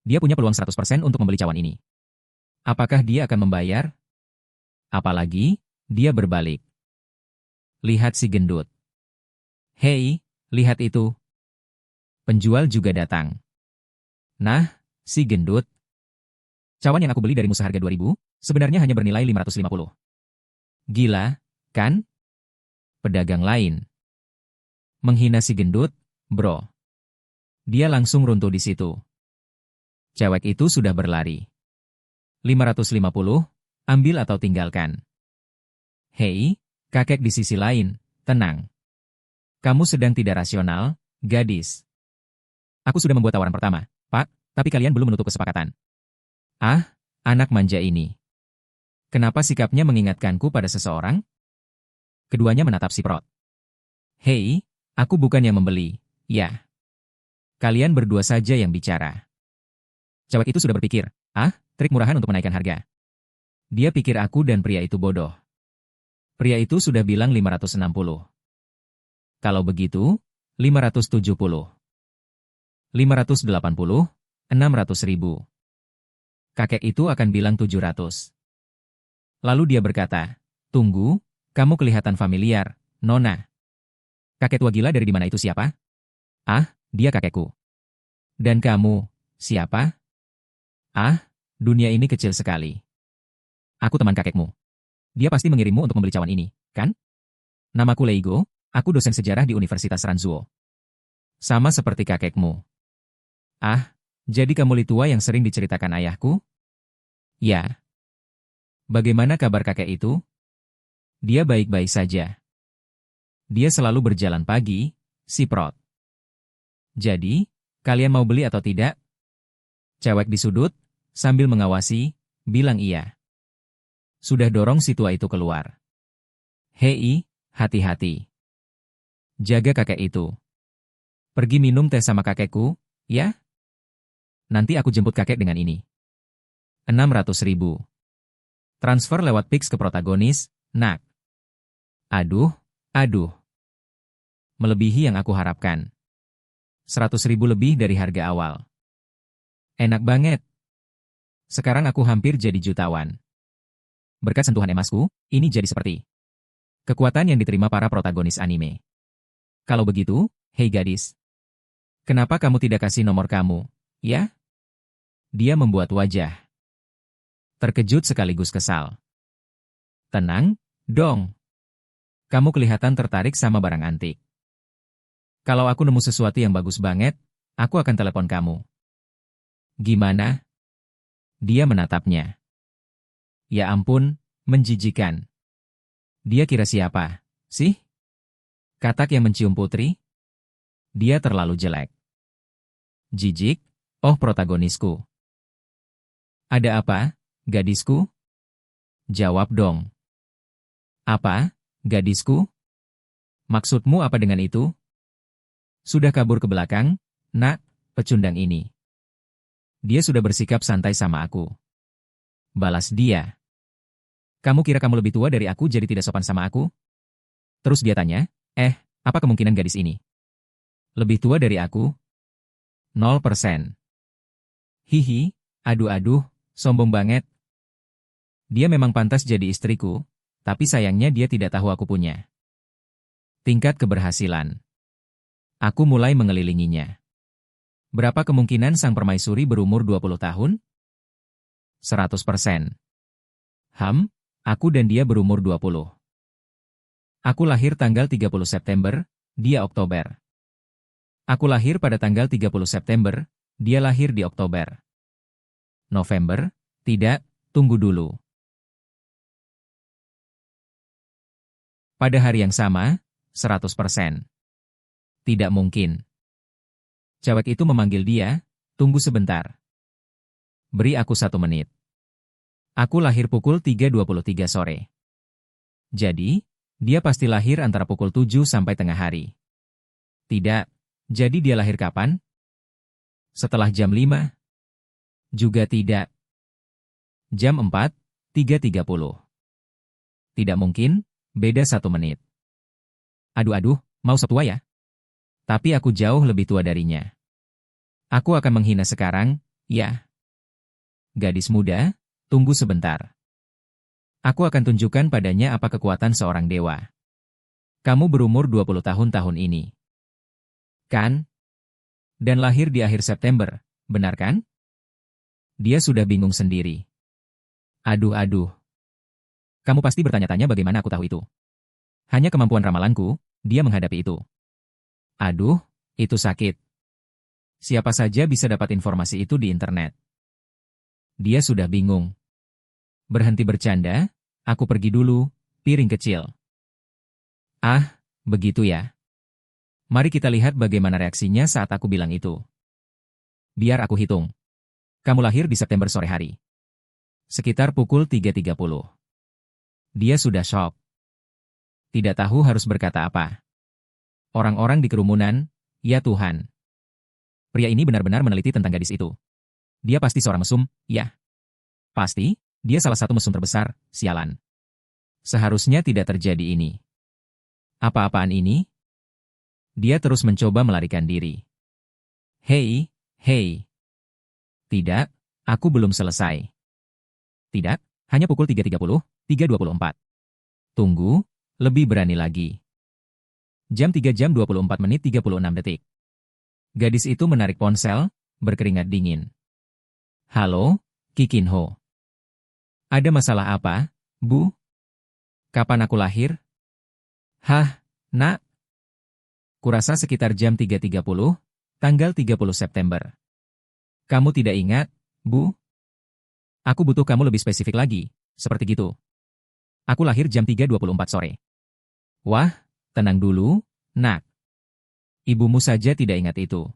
Dia punya peluang 100% untuk membeli cawan ini. Apakah dia akan membayar? Apalagi, dia berbalik. Lihat si gendut. Hei, lihat itu. Penjual juga datang. Nah, si gendut. Cawan yang aku beli darimu seharga 2.000, sebenarnya hanya bernilai 550. Gila, kan? Pedagang lain. Menghina si gendut, bro. Dia langsung runtuh di situ. Cewek itu sudah berlari. 550, ambil atau tinggalkan. Hei, kakek di sisi lain, tenang. Kamu sedang tidak rasional, gadis. Aku sudah membuat tawaran pertama, Pak, tapi kalian belum menutup kesepakatan. Ah, anak manja ini. Kenapa sikapnya mengingatkanku pada seseorang? Keduanya menatap Siprot. Hei, aku bukan yang membeli, ya. Kalian berdua saja yang bicara. Cewek itu sudah berpikir, trik murahan untuk menaikkan harga. Dia pikir aku dan pria itu bodoh. Pria itu sudah bilang 560. Kalau begitu, 570. 580, 600.000. Kakek itu akan bilang 700. Lalu dia berkata, tunggu, kamu kelihatan familiar, Nona. Kakek tua gila dari di mana itu siapa? Dia kakekku. Dan kamu, siapa? Dunia ini kecil sekali. Aku teman kakekmu. Dia pasti mengirimmu untuk membeli cawan ini, kan? Namaku Leigo, aku dosen sejarah di Universitas Ranzuo. Sama seperti kakekmu. Ah, jadi kamu Litua yang sering diceritakan ayahku? Ya. Bagaimana kabar kakek itu? Dia baik-baik saja. Dia selalu berjalan pagi, si Prot. Jadi, kalian mau beli atau tidak? Cewek di sudut, sambil mengawasi, bilang iya. Sudah dorong si tua itu keluar. Hei, hati-hati. Jaga kakek itu. Pergi minum teh sama kakekku, ya? Nanti aku jemput kakek dengan ini. 600.000. Transfer lewat Pix ke protagonis, nak. Aduh, aduh. Melebihi yang aku harapkan. 100.000 lebih dari harga awal. Enak banget. Sekarang aku hampir jadi jutawan. Berkat sentuhan emasku, ini jadi seperti kekuatan yang diterima para protagonis anime. Kalau begitu, hei gadis. Kenapa kamu tidak kasih nomor kamu, ya? Dia membuat wajah terkejut sekaligus kesal. Tenang, dong. Kamu kelihatan tertarik sama barang antik. Kalau aku nemu sesuatu yang bagus banget, aku akan telepon kamu. Gimana? Dia menatapnya. Ya ampun, menjijikan. Dia kira siapa, sih? Katak yang mencium putri? Dia terlalu jelek. Jijik, oh protagonisku. Ada apa, gadisku? Jawab dong. Apa, gadisku? Maksudmu apa dengan itu? Sudah kabur ke belakang, nak, pecundang ini. Dia sudah bersikap santai sama aku. Balas dia. Kamu kira kamu lebih tua dari aku jadi tidak sopan sama aku? Terus dia tanya, apa kemungkinan gadis ini lebih tua dari aku? 0%. Hihi, aduh-aduh, sombong banget. Dia memang pantas jadi istriku, tapi sayangnya dia tidak tahu aku punya tingkat keberhasilan. Aku mulai mengelilinginya. Berapa kemungkinan sang permaisuri berumur 20 tahun? 100%. Aku dan dia berumur 20. Aku lahir tanggal 30 September, dia Oktober. Aku lahir pada tanggal 30 September, dia lahir di Oktober. November? Tidak, tunggu dulu. Pada hari yang sama, 100%. Tidak mungkin. Cewek itu memanggil dia, tunggu sebentar. Beri aku 1 menit. Aku lahir pukul 3.23 sore. Jadi, dia pasti lahir antara pukul 7 sampai tengah hari. Tidak, jadi dia lahir kapan? Setelah jam 5? Juga tidak. Jam 4, 3.30. Tidak mungkin, beda 1 menit. Aduh-aduh, mau setua ya? Tapi aku jauh lebih tua darinya. Aku akan menghina sekarang, ya. Gadis muda, tunggu sebentar. Aku akan tunjukkan padanya apa kekuatan seorang dewa. Kamu berumur 20 tahun ini. Kan? Dan lahir di akhir September, benar kan? Dia sudah bingung sendiri. Aduh-aduh. Kamu pasti bertanya-tanya bagaimana aku tahu itu. Hanya kemampuan ramalanku, dia menghadapi itu. Aduh, itu sakit. Siapa saja bisa dapat informasi itu di internet. Dia sudah bingung. Berhenti bercanda, aku pergi dulu, piring kecil. Ah, begitu ya. Mari kita lihat bagaimana reaksinya saat aku bilang itu. Biar aku hitung. Kamu lahir di September sore hari. Sekitar pukul 3.30. Dia sudah shock. Tidak tahu harus berkata apa. Orang-orang di kerumunan, ya Tuhan. Pria ini benar-benar meneliti tentang gadis itu. Dia pasti seorang mesum, ya. Pasti, dia salah satu mesum terbesar, sialan. Seharusnya tidak terjadi ini. Apa-apaan ini? Dia terus mencoba melarikan diri. Hei. Tidak, aku belum selesai. Tidak, hanya pukul 3.30, 3.24. Tunggu, lebih berani lagi. Jam 3 jam 24 menit 36 detik. Gadis itu menarik ponsel, berkeringat dingin. Halo, Kikinho. Ada masalah apa, Bu? Kapan aku lahir? Hah, Nak? Kurasa sekitar jam 3.30, tanggal 30 September. Kamu tidak ingat, Bu? Aku butuh kamu lebih spesifik lagi, seperti gitu. Aku lahir jam 3.24 sore. Wah, tenang dulu, Nak. Ibumu saja tidak ingat itu.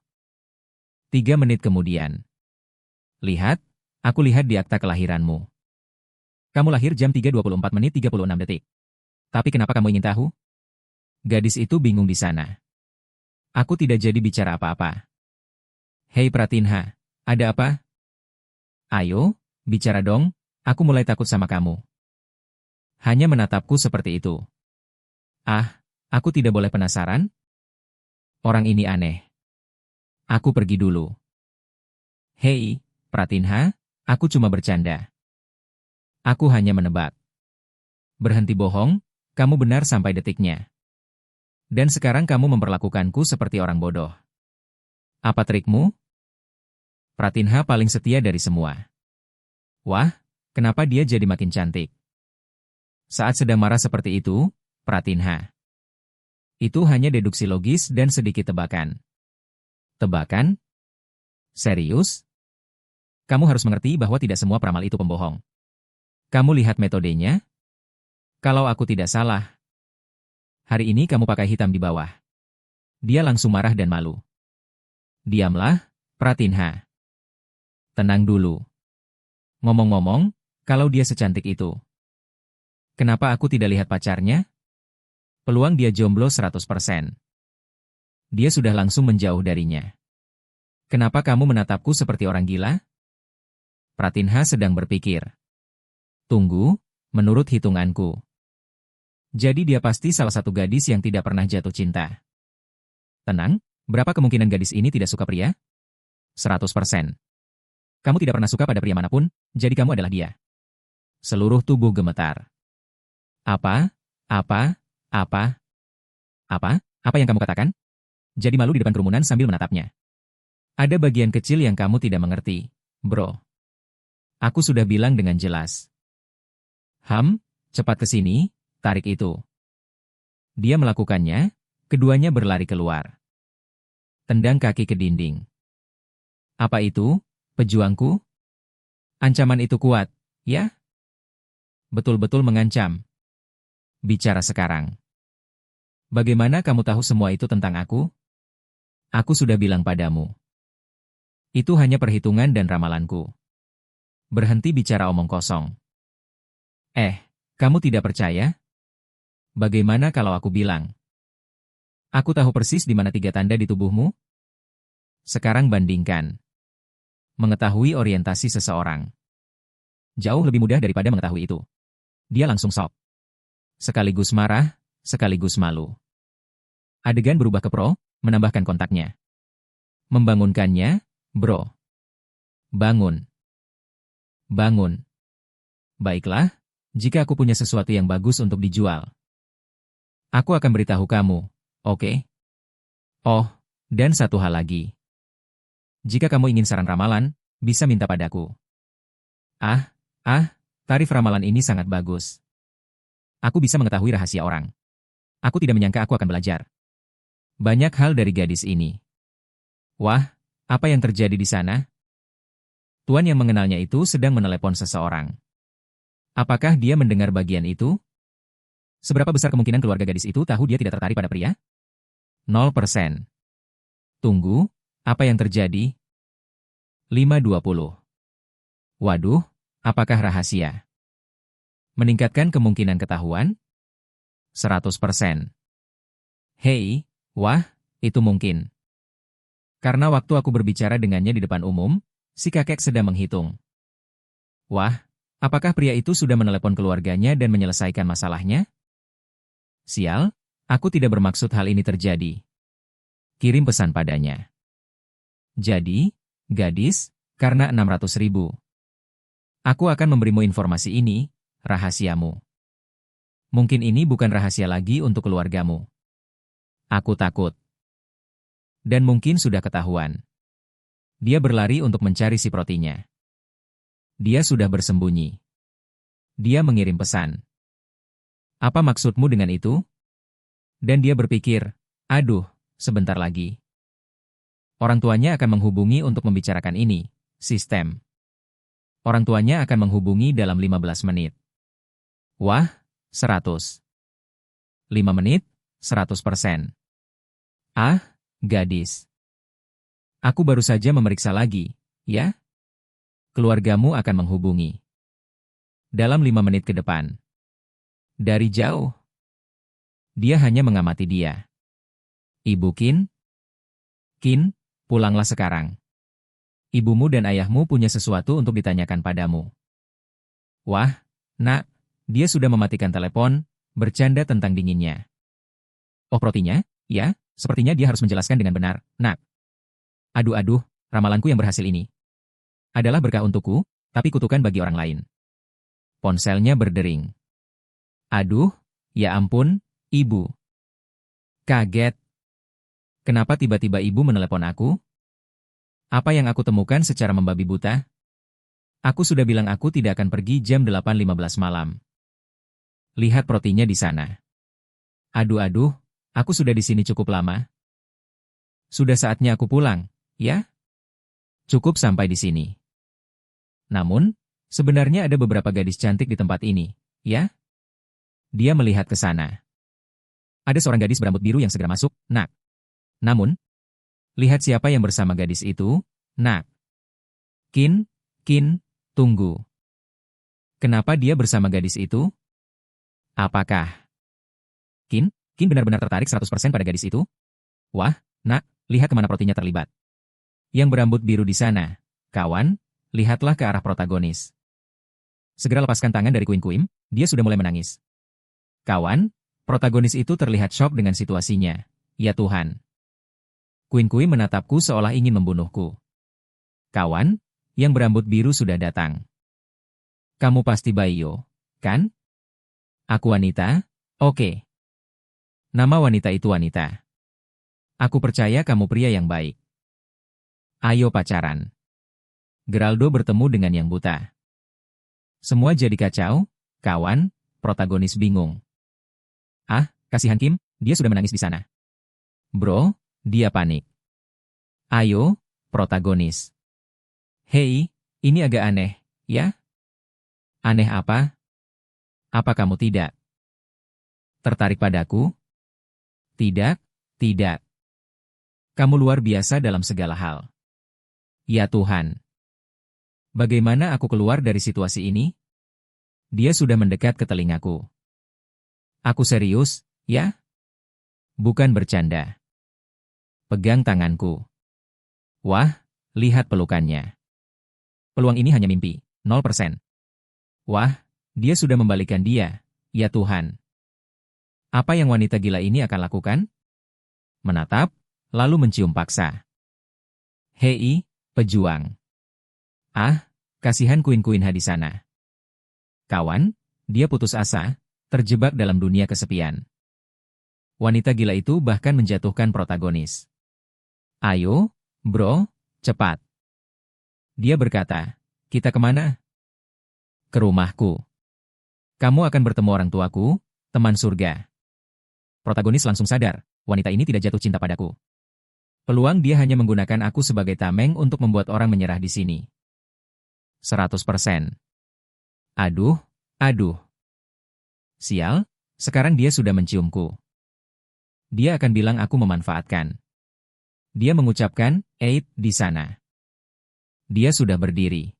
3 menit kemudian. Lihat, aku lihat di akta kelahiranmu. Kamu lahir jam 3.24 menit 36 detik. Tapi kenapa kamu ingin tahu? Gadis itu bingung di sana. Aku tidak jadi bicara apa-apa. Hei Pratinha, ada apa? Ayo, bicara dong, aku mulai takut sama kamu. Hanya menatapku seperti itu. Ah, aku tidak boleh penasaran? Orang ini aneh. Aku pergi dulu. Hei, Pratinha, aku cuma bercanda. Aku hanya menebak. Berhenti bohong, kamu benar sampai detiknya. Dan sekarang kamu memperlakukanku seperti orang bodoh. Apa trikmu? Pratinha paling setia dari semua. Wah, kenapa dia jadi makin cantik? Saat sedang marah seperti itu, Pratinha. Itu hanya deduksi logis dan sedikit tebakan. Tebakan? Serius? Kamu harus mengerti bahwa tidak semua peramal itu pembohong. Kamu lihat metodenya? Kalau aku tidak salah, hari ini kamu pakai hitam di bawah. Dia langsung marah dan malu. Diamlah, Pratinha. Tenang dulu. Ngomong-ngomong, kalau dia secantik itu, kenapa aku tidak lihat pacarnya? Peluang dia jomblo 100%. Dia sudah langsung menjauh darinya. Kenapa kamu menatapku seperti orang gila? Pratinha sedang berpikir. Tunggu, menurut hitunganku. Jadi dia pasti salah satu gadis yang tidak pernah jatuh cinta. Tenang, berapa kemungkinan gadis ini tidak suka pria? 100%. Kamu tidak pernah suka pada pria manapun, jadi kamu adalah dia. Seluruh tubuh gemetar. Apa? Apa? Apa? Apa? Apa yang kamu katakan? Jadi malu di depan kerumunan sambil menatapnya. Ada bagian kecil yang kamu tidak mengerti, bro. Aku sudah bilang dengan jelas. Cepat ke sini, tarik itu. Dia melakukannya, keduanya berlari keluar. Tendang kaki ke dinding. Apa itu, pejuangku? Ancaman itu kuat, ya? Betul-betul mengancam. Bicara sekarang. Bagaimana kamu tahu semua itu tentang aku? Aku sudah bilang padamu. Itu hanya perhitungan dan ramalanku. Berhenti bicara omong kosong. Kamu tidak percaya? Bagaimana kalau aku bilang? Aku tahu persis di mana 3 tanda di tubuhmu. Sekarang bandingkan. Mengetahui orientasi seseorang. Jauh lebih mudah daripada mengetahui itu. Dia langsung shock. Sekaligus marah, sekaligus malu. Adegan berubah ke pro, menambahkan kontaknya. Membangunkannya, bro. Bangun. Bangun. Baiklah, jika aku punya sesuatu yang bagus untuk dijual. Aku akan beritahu kamu, oke? Oh, dan satu hal lagi. Jika kamu ingin saran ramalan, bisa minta padaku. Tarif ramalan ini sangat bagus. Aku bisa mengetahui rahasia orang. Aku tidak menyangka aku akan belajar banyak hal dari gadis ini. Wah, apa yang terjadi di sana? Tuan yang mengenalnya itu sedang menelepon seseorang. Apakah dia mendengar bagian itu? Seberapa besar kemungkinan keluarga gadis itu tahu dia tidak tertarik pada pria? 0%. Tunggu, apa yang terjadi? 520. Waduh, apakah rahasia? Meningkatkan kemungkinan ketahuan? 100%. Hei, wah, itu mungkin. Karena waktu aku berbicara dengannya di depan umum, si kakek sedang menghitung. Wah, apakah pria itu sudah menelepon keluarganya dan menyelesaikan masalahnya? Sial, aku tidak bermaksud hal ini terjadi. Kirim pesan padanya. Jadi, gadis, karena 600.000. Aku akan memberimu informasi ini, rahasiamu. Mungkin ini bukan rahasia lagi untuk keluargamu. Aku takut. Dan mungkin sudah ketahuan. Dia berlari untuk mencari si protinya. Dia sudah bersembunyi. Dia mengirim pesan. Apa maksudmu dengan itu? Dan dia berpikir, aduh, sebentar lagi. Orang tuanya akan menghubungi untuk membicarakan ini, sistem. Orang tuanya akan menghubungi dalam 15 menit. Wah, 100. 5 menit, 100%. Ah, gadis. Aku baru saja memeriksa lagi, ya? Keluargamu akan menghubungi. Dalam 5 menit ke depan. Dari jauh. Dia hanya mengamati dia. Ibu Qin? Qin, pulanglah sekarang. Ibumu dan ayahmu punya sesuatu untuk ditanyakan padamu. Wah, nak, dia sudah mematikan telepon, bercanda tentang dinginnya. Oh protinya? Ya, sepertinya dia harus menjelaskan dengan benar, nak. Aduh, ramalanku yang berhasil ini. Adalah berkah untukku, tapi kutukan bagi orang lain. Ponselnya berdering. Aduh, ya ampun, ibu. Kaget. Kenapa tiba-tiba ibu menelepon aku? Apa yang aku temukan secara membabi buta? Aku sudah bilang aku tidak akan pergi jam 8.15 malam. Lihat protinya di sana. Aduh, aku sudah di sini cukup lama. Sudah saatnya aku pulang, ya? Cukup sampai di sini. Namun, sebenarnya ada beberapa gadis cantik di tempat ini, ya? Dia melihat ke sana. Ada seorang gadis berambut biru yang segera masuk, nak. Namun, lihat siapa yang bersama gadis itu, nak. Qin, tunggu. Kenapa dia bersama gadis itu? Apakah Qin benar-benar tertarik 100% pada gadis itu? Wah, nak, lihat kemana protinya terlibat. Yang berambut biru di sana, kawan, lihatlah ke arah protagonis. Segera lepaskan tangan dari Queen, dia sudah mulai menangis. Kawan, protagonis itu terlihat shock dengan situasinya. Ya Tuhan. Queen menatapku seolah ingin membunuhku. Kawan, yang berambut biru sudah datang. Kamu pasti Baiyo, kan? Aku wanita? Oke. Nama wanita itu wanita. Aku percaya kamu pria yang baik. Ayo pacaran. Geraldo bertemu dengan yang buta. Semua jadi kacau, kawan, protagonis bingung. Ah, kasihan Kim, dia sudah menangis di sana. Bro, dia panik. Ayo, protagonis. Hei, ini agak aneh, ya? Aneh apa? Apa kamu tidak tertarik padaku? Tidak. Kamu luar biasa dalam segala hal. Ya Tuhan. Bagaimana aku keluar dari situasi ini? Dia sudah mendekat ke telingaku. Aku serius, ya? Bukan bercanda. Pegang tanganku. Wah, lihat pelukannya. Peluang ini hanya mimpi, 0%. Wah, dia sudah membalikkan dia, ya Tuhan. Apa yang wanita gila ini akan lakukan? Menatap, lalu mencium paksa. Hei, pejuang. Ah, kasihan Queen di sana. Kawan, dia putus asa, terjebak dalam dunia kesepian. Wanita gila itu bahkan menjatuhkan protagonis. Ayo, bro, cepat. Dia berkata, kita kemana? Ke rumahku. Kamu akan bertemu orang tuaku, teman surga. Protagonis langsung sadar, wanita ini tidak jatuh cinta padaku. Peluang dia hanya menggunakan aku sebagai tameng untuk membuat orang menyerah di sini. 100%. Aduh. Sial, sekarang dia sudah menciumku. Dia akan bilang aku memanfaatkan. Dia mengucapkan, di sana. Dia sudah berdiri.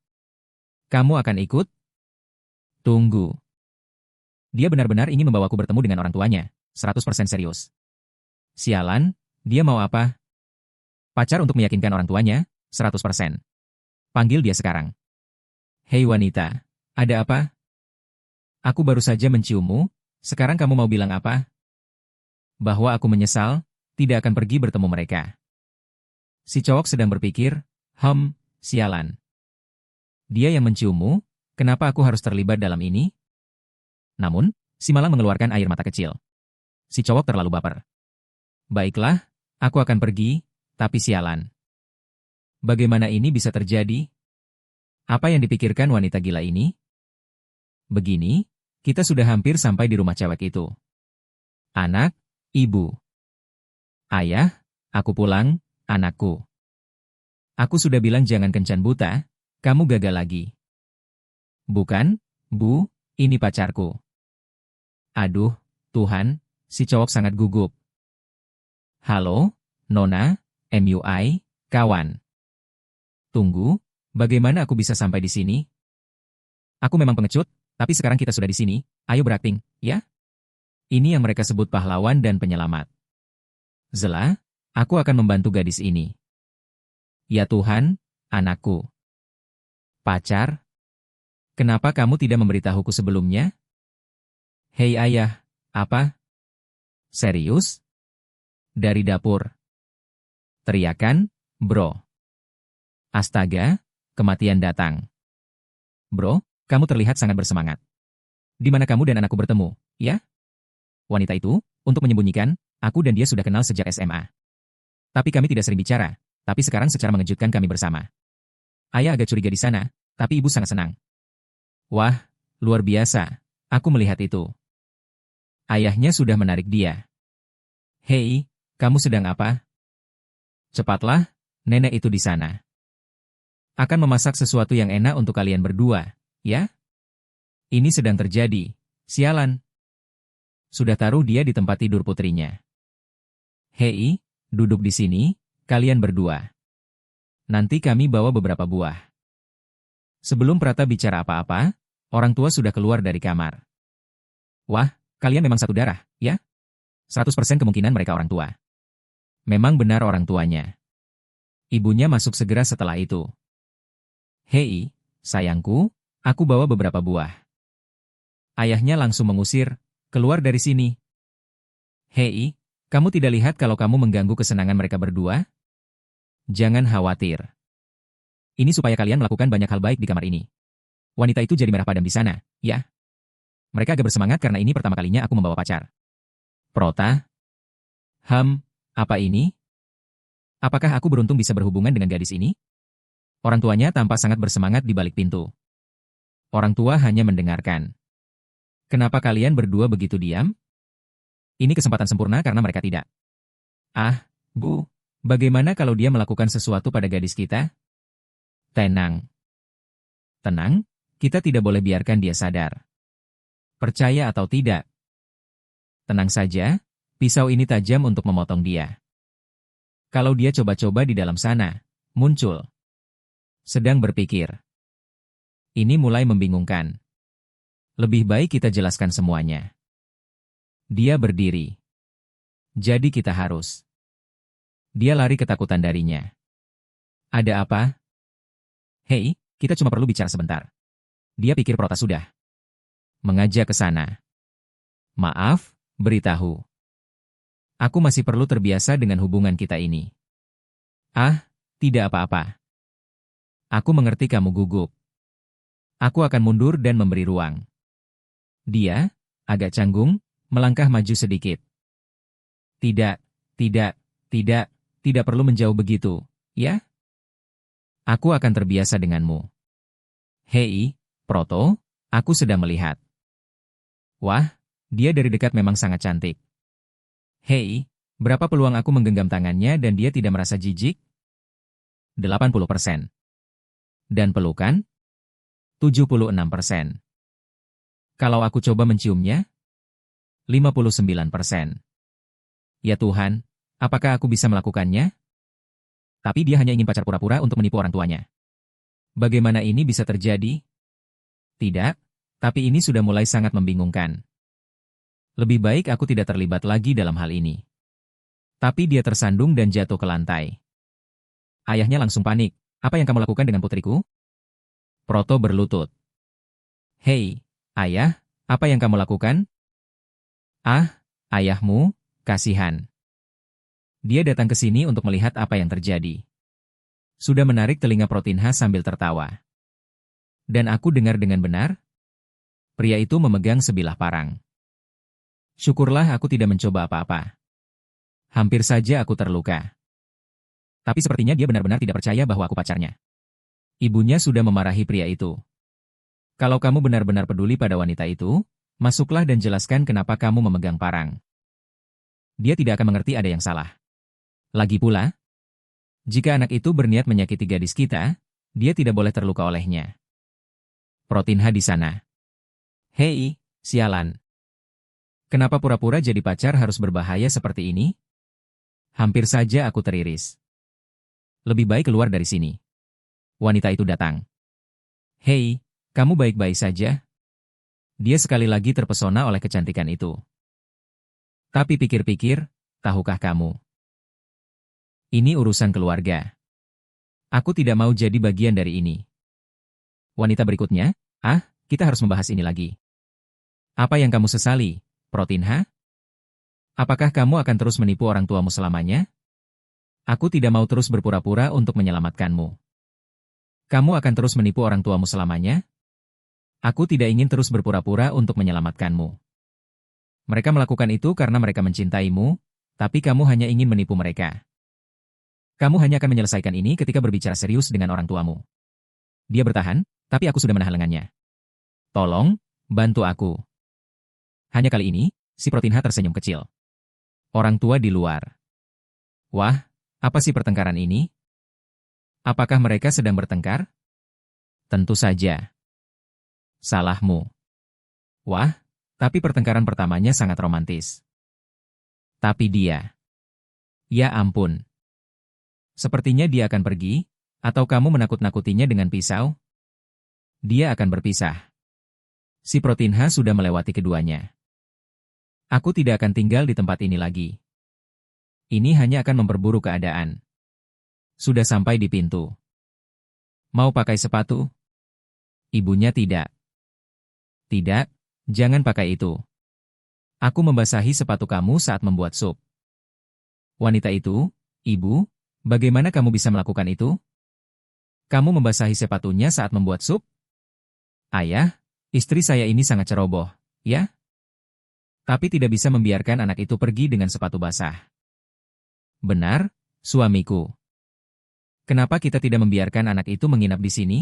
Kamu akan ikut? Tunggu. Dia benar-benar ingin membawaku bertemu dengan orang tuanya, 100% serius. Sialan, dia mau apa? Pacar untuk meyakinkan orang tuanya, 100%. Panggil dia sekarang. Hei wanita, ada apa? Aku baru saja menciummu, sekarang kamu mau bilang apa? Bahwa aku menyesal, tidak akan pergi bertemu mereka. Si cowok sedang berpikir, sialan. Dia yang menciummu, kenapa aku harus terlibat dalam ini? Namun, si malang mengeluarkan air mata kecil. Si cowok terlalu baper. Baiklah, aku akan pergi, tapi sialan. Bagaimana ini bisa terjadi? Apa yang dipikirkan wanita gila ini? Begini, kita sudah hampir sampai di rumah cewek itu. Anak, ibu. Ayah, aku pulang, anakku. Aku sudah bilang jangan kencan buta, kamu gagal lagi. Bukan, Bu, ini pacarku. Aduh, Tuhan, si cowok sangat gugup. Halo, Nona, MUI, kawan. Tunggu, bagaimana aku bisa sampai di sini? Aku memang pengecut, tapi sekarang kita sudah di sini, ayo berakting, ya? Ini yang mereka sebut pahlawan dan penyelamat. Zela, aku akan membantu gadis ini. Ya Tuhan, anakku. Pacar? Kenapa kamu tidak memberitahuku sebelumnya? Hei ayah, apa? Serius? Dari dapur. Teriakan, bro. Astaga, kematian datang. Bro, kamu terlihat sangat bersemangat. Di mana kamu dan anakku bertemu, ya? Wanita itu, untuk menyembunyikan, aku dan dia sudah kenal sejak SMA. Tapi kami tidak sering bicara, tapi sekarang secara mengejutkan kami bersama. Ayah agak curiga di sana, tapi ibu sangat senang. Wah, luar biasa, aku melihat itu. Ayahnya sudah menarik dia. Hei, kamu sedang apa? Cepatlah, nenek itu di sana. Akan memasak sesuatu yang enak untuk kalian berdua, ya? Ini sedang terjadi, sialan. Sudah taruh dia di tempat tidur putrinya. Hei, duduk di sini, kalian berdua. Nanti kami bawa beberapa buah. Sebelum Prata bicara apa-apa, orang tua sudah keluar dari kamar. Wah, kalian memang satu darah, ya? 100% kemungkinan mereka orang tua. Memang benar orang tuanya. Ibunya masuk segera setelah itu. Hei, sayangku, aku bawa beberapa buah. Ayahnya langsung mengusir, keluar dari sini. Hei, kamu tidak lihat kalau kamu mengganggu kesenangan mereka berdua? Jangan khawatir. Ini supaya kalian melakukan banyak hal baik di kamar ini. Wanita itu jadi merah padam di sana, ya? Mereka agak bersemangat karena ini pertama kalinya aku membawa pacar. Prota? Apa ini? Apakah aku beruntung bisa berhubungan dengan gadis ini? Orang tuanya tampak sangat bersemangat di balik pintu. Orang tua hanya mendengarkan. Kenapa kalian berdua begitu diam? Ini kesempatan sempurna karena mereka tidak. Ah, Bu, bagaimana kalau dia melakukan sesuatu pada gadis kita? Tenang. Tenang, kita tidak boleh biarkan dia sadar. Percaya atau tidak? Tenang saja, pisau ini tajam untuk memotong dia. Kalau dia coba-coba di dalam sana, muncul. Sedang berpikir. Ini mulai membingungkan. Lebih baik kita jelaskan semuanya. Dia berdiri. Jadi kita harus. Dia lari ketakutan darinya. Ada apa? Hei, kita cuma perlu bicara sebentar. Dia pikir Prota sudah mengajak ke sana. Maaf, beritahu. Aku masih perlu terbiasa dengan hubungan kita ini. Ah, tidak apa-apa. Aku mengerti kamu gugup. Aku akan mundur dan memberi ruang. Dia, agak canggung, melangkah maju sedikit. Tidak, tidak perlu menjauh begitu, ya? Aku akan terbiasa denganmu. Hei, Proto, aku sedang melihat. Wah, dia dari dekat memang sangat cantik. Hei, berapa peluang aku menggenggam tangannya dan dia tidak merasa jijik? 80%. Dan pelukan? 76%. Kalau aku coba menciumnya? 59%. Ya Tuhan, apakah aku bisa melakukannya? Tapi dia hanya ingin pacar pura-pura untuk menipu orang tuanya. Bagaimana ini bisa terjadi? Tidak, tapi ini sudah mulai sangat membingungkan. Lebih baik aku tidak terlibat lagi dalam hal ini. Tapi dia tersandung dan jatuh ke lantai. Ayahnya langsung panik. Apa yang kamu lakukan dengan putriku? Proto berlutut. Hei, ayah, apa yang kamu lakukan? Ah, ayahmu, kasihan. Dia datang ke sini untuk melihat apa yang terjadi. Sudah menarik telinga Protinha sambil tertawa. Dan aku dengar dengan benar? Pria itu memegang sebilah parang. Syukurlah aku tidak mencoba apa-apa. Hampir saja aku terluka. Tapi sepertinya dia benar-benar tidak percaya bahwa aku pacarnya. Ibunya sudah memarahi pria itu. Kalau kamu benar-benar peduli pada wanita itu, masuklah dan jelaskan kenapa kamu memegang parang. Dia tidak akan mengerti ada yang salah. Lagi pula, jika anak itu berniat menyakiti gadis kita, dia tidak boleh terluka olehnya. Protinha di sana. Hei, sialan. Kenapa pura-pura jadi pacar harus berbahaya seperti ini? Hampir saja aku teriris. Lebih baik keluar dari sini. Wanita itu datang. Hei, kamu baik-baik saja? Dia sekali lagi terpesona oleh kecantikan itu. Tapi pikir-pikir, tahukah kamu? Ini urusan keluarga. Aku tidak mau jadi bagian dari ini. Wanita berikutnya, kita harus membahas ini lagi. Apa yang kamu sesali, Protinha? Apakah kamu akan terus menipu orang tuamu selamanya? Aku tidak mau terus berpura-pura untuk menyelamatkanmu. Kamu akan terus menipu orang tuamu selamanya? Aku tidak ingin terus berpura-pura untuk menyelamatkanmu. Mereka melakukan itu karena mereka mencintaimu, tapi kamu hanya ingin menipu mereka. Kamu hanya akan menyelesaikan ini ketika berbicara serius dengan orang tuamu. Dia bertahan, tapi aku sudah menahan lengannya. Tolong, bantu aku. Hanya kali ini, si Protinha tersenyum kecil. Orang tua di luar. Wah, apa sih pertengkaran ini? Apakah mereka sedang bertengkar? Tentu saja. Salahmu. Wah, tapi pertengkaran pertamanya sangat romantis. Tapi dia. Ya ampun. Sepertinya dia akan pergi, atau kamu menakut-nakutinya dengan pisau? Dia akan berpisah. Si Protinha sudah melewati keduanya. Aku tidak akan tinggal di tempat ini lagi. Ini hanya akan memperburuk keadaan. Sudah sampai di pintu. Mau pakai sepatu? Ibunya tidak. Tidak, jangan pakai itu. Aku membasahi sepatu kamu saat membuat sup. Wanita itu, ibu, bagaimana kamu bisa melakukan itu? Kamu membasahi sepatunya saat membuat sup? Ayah, istri saya ini sangat ceroboh, ya? Tapi tidak bisa membiarkan anak itu pergi dengan sepatu basah. Benar, suamiku. Kenapa kita tidak membiarkan anak itu menginap di sini?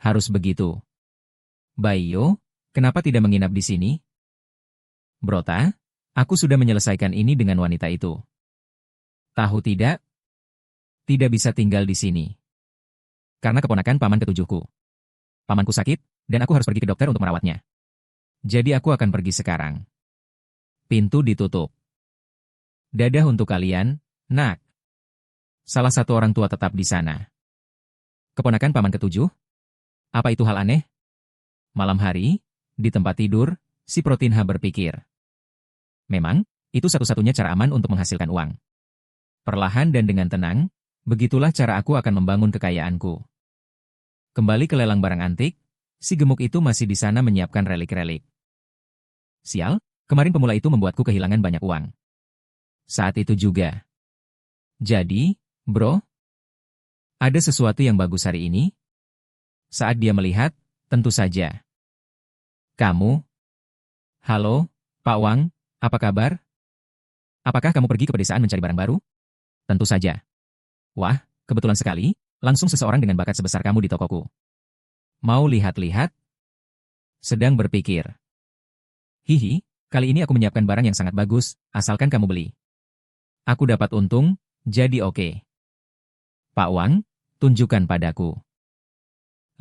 Harus begitu. Bayo, kenapa tidak menginap di sini? Brota, aku sudah menyelesaikan ini dengan wanita itu. Tahu tidak? Tidak bisa tinggal di sini. Karena keponakan paman ketujuhku. Pamanku sakit, dan aku harus pergi ke dokter untuk merawatnya. Jadi aku akan pergi sekarang. Pintu ditutup. Dadah untuk kalian, nak. Salah satu orang tua tetap di sana. Keponakan paman ketujuh? Apa itu hal aneh? Malam hari, di tempat tidur, si Protinha berpikir. Memang, itu satu-satunya cara aman untuk menghasilkan uang. Perlahan dan dengan tenang, begitulah cara aku akan membangun kekayaanku. Kembali ke lelang barang antik, si gemuk itu masih di sana menyiapkan relik-relik. Sial, kemarin pemula itu membuatku kehilangan banyak uang. Saat itu juga. Jadi, bro, ada sesuatu yang bagus hari ini? Saat dia melihat, tentu saja. Kamu? Halo, Pak Wang, apa kabar? Apakah kamu pergi ke pedesaan mencari barang baru? Tentu saja. Wah, kebetulan sekali, langsung seseorang dengan bakat sebesar kamu di tokoku. Mau lihat-lihat? Sedang berpikir. Hihi, kali ini aku menyiapkan barang yang sangat bagus, asalkan kamu beli. Aku dapat untung, jadi oke. Pak Wang, tunjukkan padaku.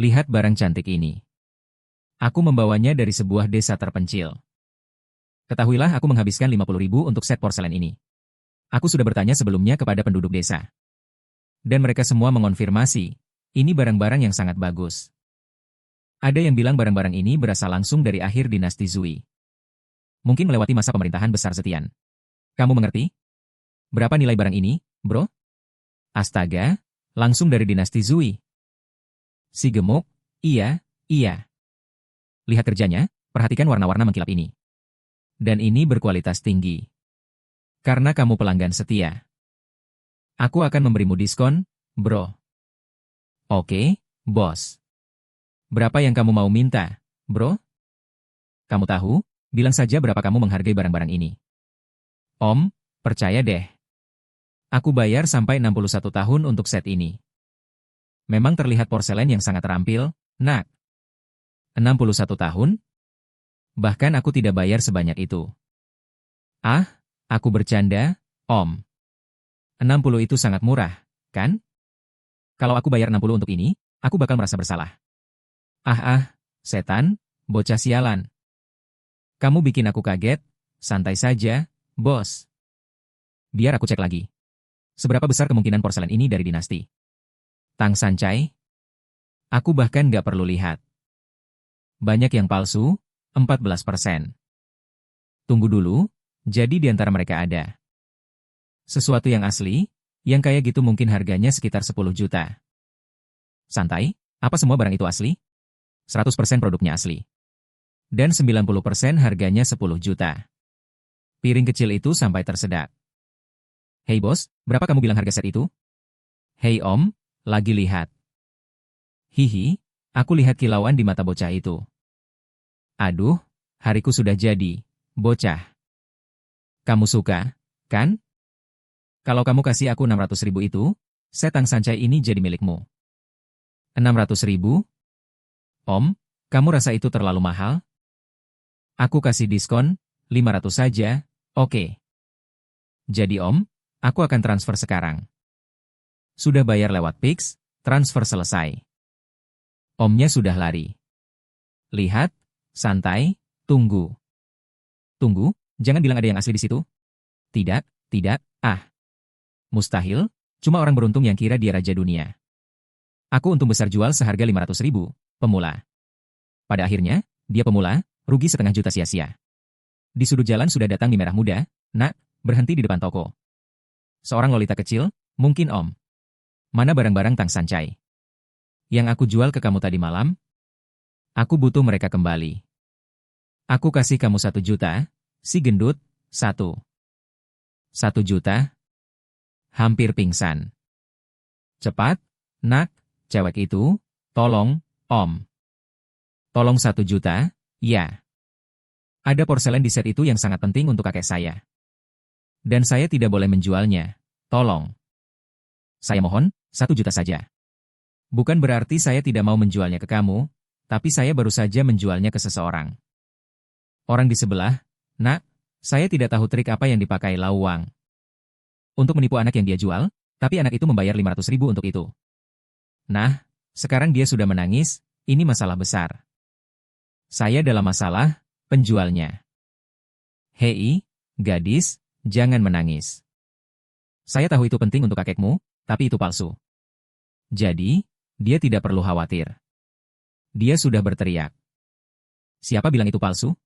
Lihat barang cantik ini. Aku membawanya dari sebuah desa terpencil. Ketahuilah aku menghabiskan 50.000 untuk set porselen ini. Aku sudah bertanya sebelumnya kepada penduduk desa. Dan mereka semua mengonfirmasi, ini barang-barang yang sangat bagus. Ada yang bilang barang-barang ini berasal langsung dari akhir dinasti Zui. Mungkin melewati masa pemerintahan besar Zetian. Kamu mengerti? Berapa nilai barang ini, bro? Astaga, langsung dari dinasti Zui. Si gemuk, iya. Lihat kerjanya, perhatikan warna-warna mengkilap ini. Dan ini berkualitas tinggi. Karena kamu pelanggan setia. Aku akan memberimu diskon, bro. Oke, bos. Berapa yang kamu mau minta, bro? Kamu tahu, bilang saja berapa kamu menghargai barang-barang ini. Om, percaya deh. Aku bayar sampai 61 tahun untuk set ini. Memang terlihat porselen yang sangat terampil, nak. 61 tahun? Bahkan aku tidak bayar sebanyak itu. Ah, aku bercanda, Om. 60 itu sangat murah, kan? Kalau aku bayar 60 untuk ini, aku bakal merasa bersalah. Setan, bocah sialan. Kamu bikin aku kaget, santai saja, bos. Biar aku cek lagi. Seberapa besar kemungkinan porselen ini dari dinasti Tang Sancai? Aku bahkan nggak perlu lihat. Banyak yang palsu, 14%. Tunggu dulu, jadi di antara mereka ada sesuatu yang asli, yang kayak gitu mungkin harganya sekitar 10 juta. Santai, apa semua barang itu asli? 100% produknya asli. Dan 90% harganya 10 juta. Piring kecil itu sampai tersedak. Hei bos, berapa kamu bilang harga set itu? Hei om, lagi lihat. Hihi, aku lihat kilauan di mata bocah itu. Aduh, hariku sudah jadi, bocah. Kamu suka, kan? Kalau kamu kasih aku 600.000 itu, set Tang Sancai ini jadi milikmu. 600.000? Om, kamu rasa itu terlalu mahal? Aku kasih diskon, 500 saja, oke. Jadi om, aku akan transfer sekarang. Sudah bayar lewat Pix, transfer selesai. Omnya sudah lari. Lihat, santai, tunggu. Tunggu, jangan bilang ada yang asli di situ. Tidak, mustahil, cuma orang beruntung yang kira dia raja dunia. Aku untung besar jual seharga 500.000, pemula. Pada akhirnya, dia pemula, rugi setengah juta sia-sia. Di sudut jalan sudah datang di merah muda, nak, berhenti di depan toko. Seorang lolita kecil, mungkin om. Mana barang-barang Tang Sancai? Yang aku jual ke kamu tadi malam? Aku butuh mereka kembali. Aku kasih kamu 1 juta, si gendut, 1 juta? Hampir pingsan. Cepat, nak, cewek itu, tolong, om. Tolong 1 juta, ya. Ada porselen di set itu yang sangat penting untuk kakek saya. Dan saya tidak boleh menjualnya, tolong. Saya mohon, 1 juta saja. Bukan berarti saya tidak mau menjualnya ke kamu, tapi saya baru saja menjualnya ke seseorang. Orang di sebelah, nak, saya tidak tahu trik apa yang dipakai Lau Wang untuk menipu anak yang dia jual, tapi anak itu membayar 500.000 untuk itu. Nah, sekarang dia sudah menangis, ini masalah besar. Saya dalam masalah, penjualnya. Hei, gadis, jangan menangis. Saya tahu itu penting untuk kakekmu, tapi itu palsu. Jadi, dia tidak perlu khawatir. Dia sudah berteriak. Siapa bilang itu palsu?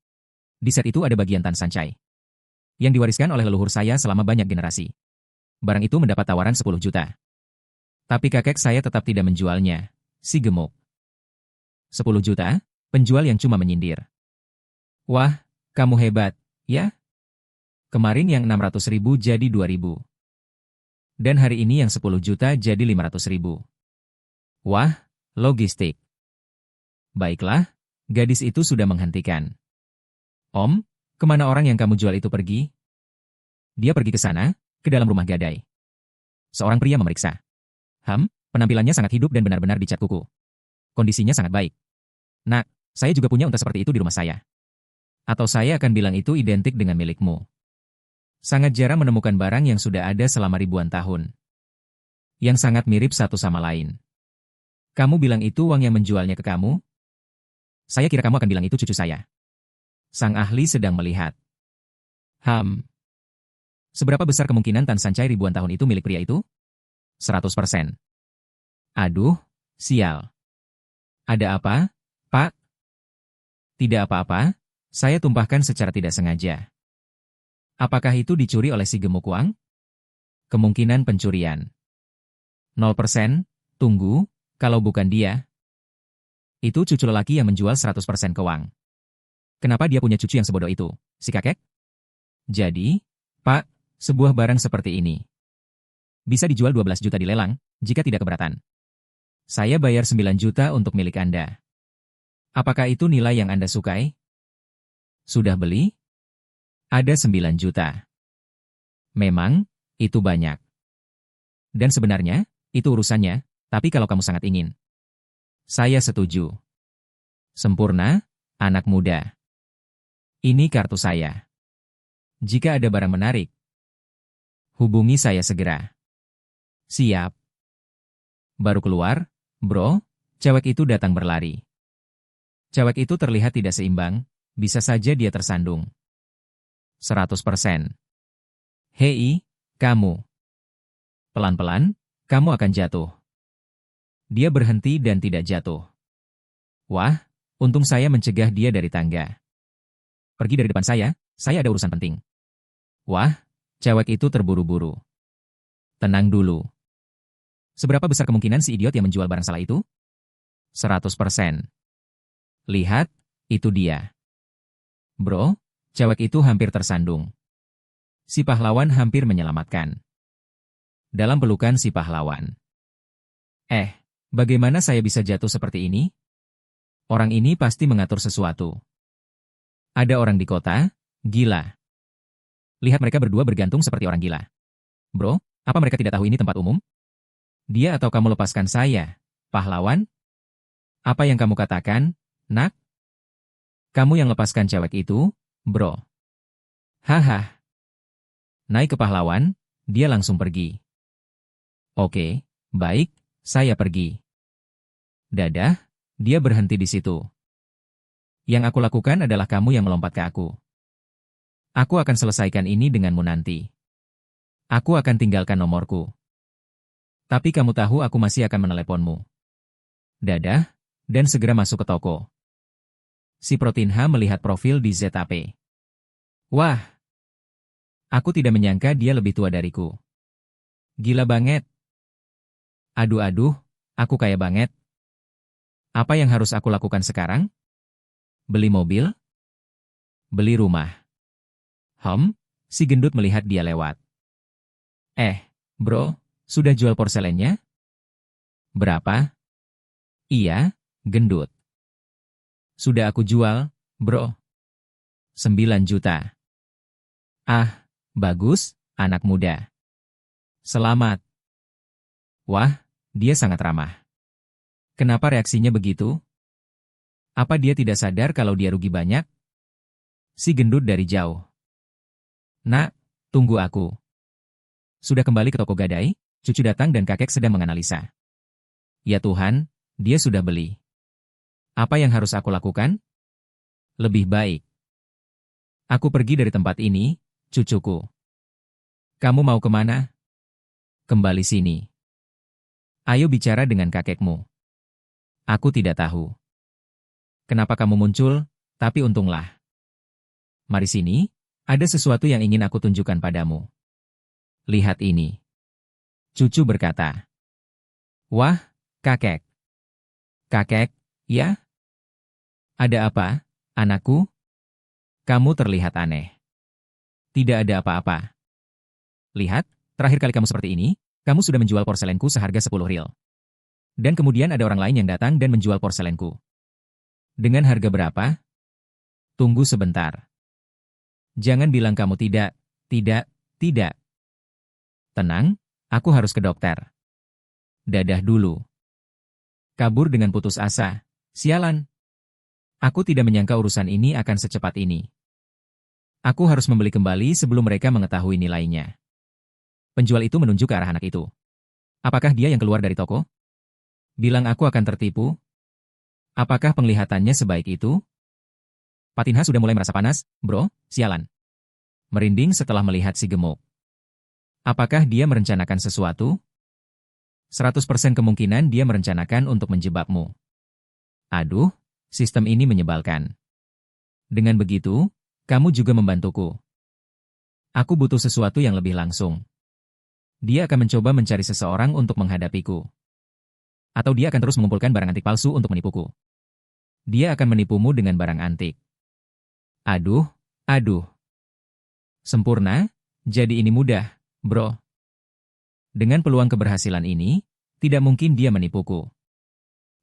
Di set itu ada bagian Tan Sancai yang diwariskan oleh leluhur saya selama banyak generasi. Barang itu mendapat tawaran 10 juta. Tapi kakek saya tetap tidak menjualnya, si gemuk. 10 juta, penjual yang cuma menyindir. Wah, kamu hebat, ya? Kemarin yang 600.000 jadi 2.000. Dan hari ini yang 10 juta jadi 500.000. Wah, logistik. Baiklah, gadis itu sudah menghentikan. Om, kemana orang yang kamu jual itu pergi? Dia pergi ke sana, ke dalam rumah gadai. Seorang pria memeriksa. Penampilannya sangat hidup dan benar-benar dicat kuku. Kondisinya sangat baik. Nak, saya juga punya unta seperti itu di rumah saya. Atau saya akan bilang itu identik dengan milikmu. Sangat jarang menemukan barang yang sudah ada selama ribuan tahun. Yang sangat mirip satu sama lain. Kamu bilang itu uang yang menjualnya ke kamu? Saya kira kamu akan bilang itu cucu saya. Sang ahli sedang melihat. Seberapa besar kemungkinan Tan Sancai ribuan tahun itu milik pria itu? 100%. Aduh, sial. Ada apa, Pak? Tidak apa-apa, saya tumpahkan secara tidak sengaja. Apakah itu dicuri oleh si gemuk Wang? Kemungkinan pencurian. 0%, tunggu, kalau bukan dia. Itu cucu lelaki yang menjual 100% ke Wang. Kenapa dia punya cucu yang sebodoh itu, si kakek? Jadi, Pak, sebuah barang seperti ini bisa dijual 12 juta di lelang, jika tidak keberatan. Saya bayar 9 juta untuk milik Anda. Apakah itu nilai yang Anda sukai? Sudah beli? Ada 9 juta. Memang, itu banyak. Dan sebenarnya, itu urusannya, Tapi kalau kamu sangat ingin, saya setuju. Sempurna, anak muda. Ini kartu saya. Jika ada barang menarik, hubungi saya segera. Siap. Baru keluar, bro, cewek itu datang berlari. Cewek itu terlihat tidak seimbang, bisa saja dia tersandung. 100%. Hei, kamu. Pelan-pelan, kamu akan jatuh. Dia berhenti dan tidak jatuh. Wah, untung saya mencegah dia dari tangga. Pergi dari depan saya ada urusan penting. Wah, cewek itu terburu-buru. Tenang dulu. Seberapa besar kemungkinan si idiot yang menjual barang salah itu? 100%. Lihat, itu dia. Bro, cewek itu hampir tersandung. Si pahlawan hampir menyelamatkan. Dalam pelukan si pahlawan. Bagaimana saya bisa jatuh seperti ini? Orang ini pasti mengatur sesuatu. Ada orang di kota, gila. Lihat mereka berdua bergantung seperti orang gila. Bro, apa mereka tidak tahu ini tempat umum? Dia atau kamu lepaskan saya, pahlawan? Apa yang kamu katakan, nak? Kamu yang lepaskan cewek itu, bro. Haha. Naik ke pahlawan, dia langsung pergi. Oke, baik, saya pergi. Dadah, dia berhenti di situ. Yang aku lakukan adalah kamu yang melompat ke aku. Aku akan selesaikan ini denganmu nanti. Aku akan tinggalkan nomorku. Tapi kamu tahu aku masih akan meneleponmu. Dadah, dan segera masuk ke toko. Si Protein H melihat profil di ZAP. Wah, aku tidak menyangka dia lebih tua dariku. Gila banget. Aduh, aku kaya banget. Apa yang harus aku lakukan sekarang? Beli mobil? Beli rumah? Si gendut melihat dia lewat. Bro, sudah jual porselennya? Berapa? Iya, gendut. Sudah aku jual, bro. 9 juta. Bagus, anak muda. Selamat. Wah, dia sangat ramah. Kenapa reaksinya begitu? Apa dia tidak sadar kalau dia rugi banyak? Si gendut dari jauh. Nak, tunggu aku. Sudah kembali ke toko gadai, cucu datang dan kakek sedang menganalisa. Ya Tuhan, dia sudah beli. Apa yang harus aku lakukan? Lebih baik. Aku pergi dari tempat ini, cucuku. Kamu mau kemana? Kembali sini. Ayo bicara dengan kakekmu. Aku tidak tahu. Kenapa kamu muncul, tapi untunglah. Mari sini, ada sesuatu yang ingin aku tunjukkan padamu. Lihat ini. Cucu berkata. Wah, kakek. Kakek, ya? Ada apa, anakku? Kamu terlihat aneh. Tidak ada apa-apa. Lihat, terakhir kali kamu seperti ini, kamu sudah menjual porselenku seharga 10 ril. Dan kemudian ada orang lain yang datang dan menjual porselenku. Dengan harga berapa? Tunggu sebentar. Jangan bilang kamu tidak. Tenang, aku harus ke dokter. Dadah dulu. Kabur dengan putus asa. Sialan. Aku tidak menyangka urusan ini akan secepat ini. Aku harus membeli kembali sebelum mereka mengetahui nilainya. Penjual itu menunjuk ke arah anak itu. Apakah dia yang keluar dari toko? Bilang aku akan tertipu? Apakah penglihatannya sebaik itu? Patinha sudah mulai merasa panas, bro, sialan. Merinding setelah melihat si gemuk. Apakah dia merencanakan sesuatu? 100% kemungkinan dia merencanakan untuk menjebakmu. Aduh, sistem ini menyebalkan. Dengan begitu, kamu juga membantuku. Aku butuh sesuatu yang lebih langsung. Dia akan mencoba mencari seseorang untuk menghadapiku. Atau dia akan terus mengumpulkan barang antik palsu untuk menipuku. Dia akan menipumu dengan barang antik. Aduh. Sempurna, jadi ini mudah, bro. Dengan peluang keberhasilan ini, tidak mungkin dia menipuku.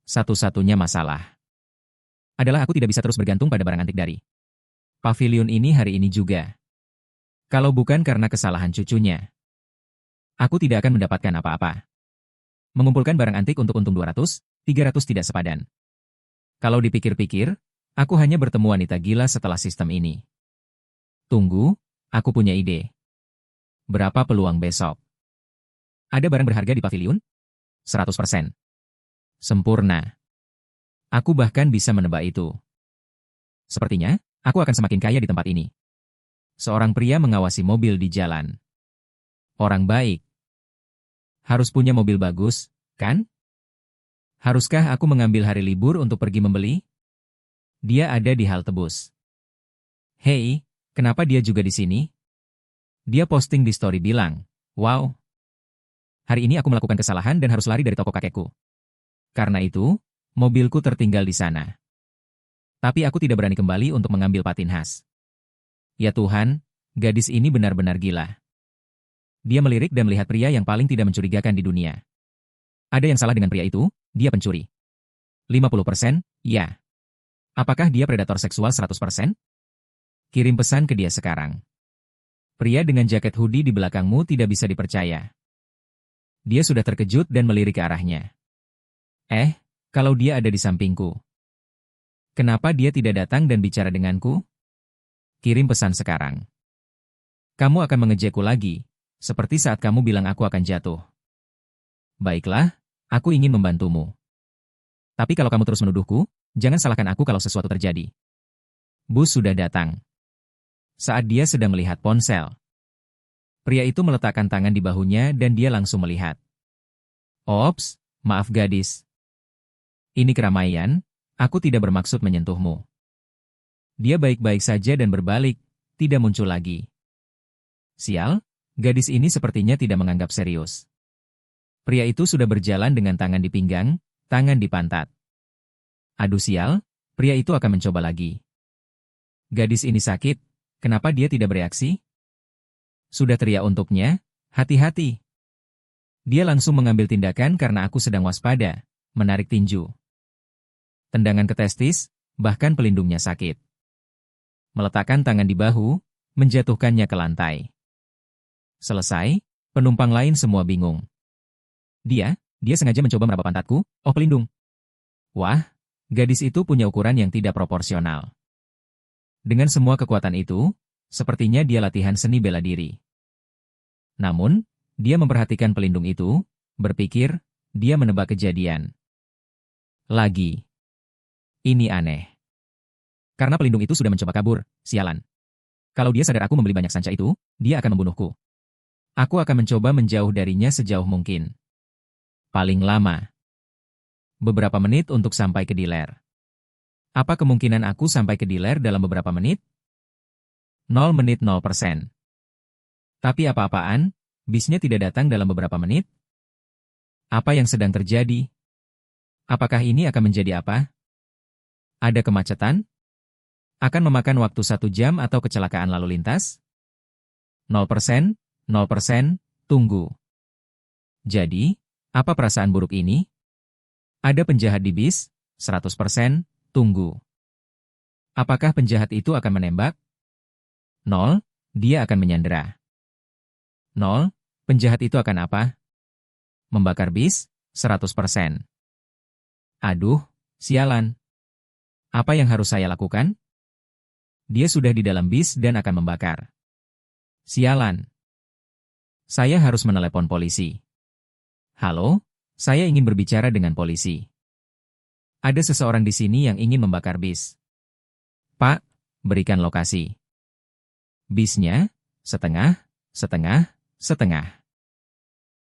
Satu-satunya masalah adalah aku tidak bisa terus bergantung pada barang antik dari pavilion ini hari ini juga. Kalau bukan karena kesalahan cucunya, aku tidak akan mendapatkan apa-apa. Mengumpulkan barang antik untuk untung 200, 300 tidak sepadan. Kalau dipikir-pikir, aku hanya bertemu wanita gila setelah sistem ini. Tunggu, aku punya ide. Berapa peluang besok? Ada barang berharga di pavilion? 100%. Sempurna. Aku bahkan bisa menebak itu. Sepertinya, aku akan semakin kaya di tempat ini. Seorang pria mengawasi mobil di jalan. Orang baik. Harus punya mobil bagus, kan? Haruskah aku mengambil hari libur untuk pergi membeli? Dia ada di halte bus. Hei, kenapa dia juga di sini? Dia posting di story bilang, wow. Hari ini aku melakukan kesalahan dan harus lari dari toko kakekku. Karena itu, mobilku tertinggal di sana. Tapi aku tidak berani kembali untuk mengambil patin khas. Ya Tuhan, gadis ini benar-benar gila. Dia melirik dan melihat pria yang paling tidak mencurigakan di dunia. Ada yang salah dengan pria itu, dia pencuri. 50%, ya. Apakah dia predator seksual 100%? Kirim pesan ke dia sekarang. Pria dengan jaket hoodie di belakangmu tidak bisa dipercaya. Dia sudah terkejut dan melirik ke arahnya. Kalau dia ada di sampingku. Kenapa dia tidak datang dan bicara denganku? Kirim pesan sekarang. Kamu akan mengejekku lagi, seperti saat kamu bilang aku akan jatuh. Baiklah, aku ingin membantumu. Tapi kalau kamu terus menuduhku, jangan salahkan aku kalau sesuatu terjadi. Bus sudah datang. Saat dia sedang melihat ponsel, pria itu meletakkan tangan di bahunya dan dia langsung melihat. Ops, maaf gadis. Ini keramaian, aku tidak bermaksud menyentuhmu. Dia baik-baik saja dan berbalik, tidak muncul lagi. Sial, gadis ini sepertinya tidak menganggap serius. Pria itu sudah berjalan dengan tangan di pinggang, tangan di pantat. Aduh sial, pria itu akan mencoba lagi. Gadis ini sakit, kenapa dia tidak bereaksi? Sudah teriak untuknya, hati-hati. Dia langsung mengambil tindakan karena aku sedang waspada, menarik tinju. Tendangan ke testis, bahkan pelindungnya sakit. Meletakkan tangan di bahu, menjatuhkannya ke lantai. Selesai, penumpang lain semua bingung. Dia sengaja mencoba meraba pantatku, oh pelindung. Wah, gadis itu punya ukuran yang tidak proporsional. Dengan semua kekuatan itu, sepertinya dia latihan seni bela diri. Namun, dia memperhatikan pelindung itu, berpikir, dia menebak kejadian. Lagi. Ini aneh. Karena pelindung itu sudah mencoba kabur, sialan. Kalau dia sadar aku membeli banyak sanca itu, dia akan membunuhku. Aku akan mencoba menjauh darinya sejauh mungkin. Paling lama. Beberapa menit untuk sampai ke dealer. Apa kemungkinan aku sampai ke dealer dalam beberapa menit? 0 menit 0%. Tapi apa-apaan, bisnya tidak datang dalam beberapa menit? Apa yang sedang terjadi? Apakah ini akan menjadi apa? Ada kemacetan? Akan memakan waktu 1 jam atau kecelakaan lalu lintas? 0%, 0%, tunggu. Jadi, apa perasaan buruk ini? Ada penjahat di bis? 100%, tunggu. Apakah penjahat itu akan menembak? 0, dia akan menyandera. 0, penjahat itu akan apa? Membakar bis? 100%. Aduh, sialan. Apa yang harus saya lakukan? Dia sudah di dalam bis dan akan membakar. Sialan. Saya harus menelepon polisi. Halo, saya ingin berbicara dengan polisi. Ada seseorang di sini yang ingin membakar bis. Pak, berikan lokasi. Bisnya, setengah.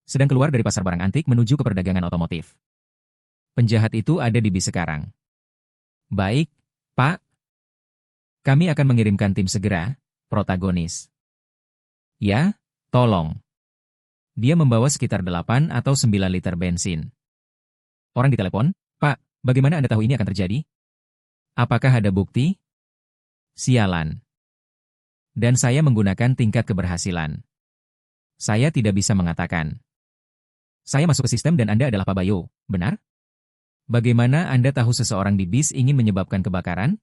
Sedang keluar dari pasar barang antik menuju ke perdagangan otomotif. Penjahat itu ada di bis sekarang. Baik, Pak. Kami akan mengirimkan tim segera, protagonis. Ya, tolong. Dia membawa sekitar 8 atau 9 liter bensin. Orang ditelepon, Pak, bagaimana Anda tahu ini akan terjadi? Apakah ada bukti? Sialan. Dan saya menggunakan tingkat keberhasilan. Saya tidak bisa mengatakan. Saya masuk ke sistem dan Anda adalah Pak Bayo, benar? Bagaimana Anda tahu seseorang di bis ingin menyebabkan kebakaran?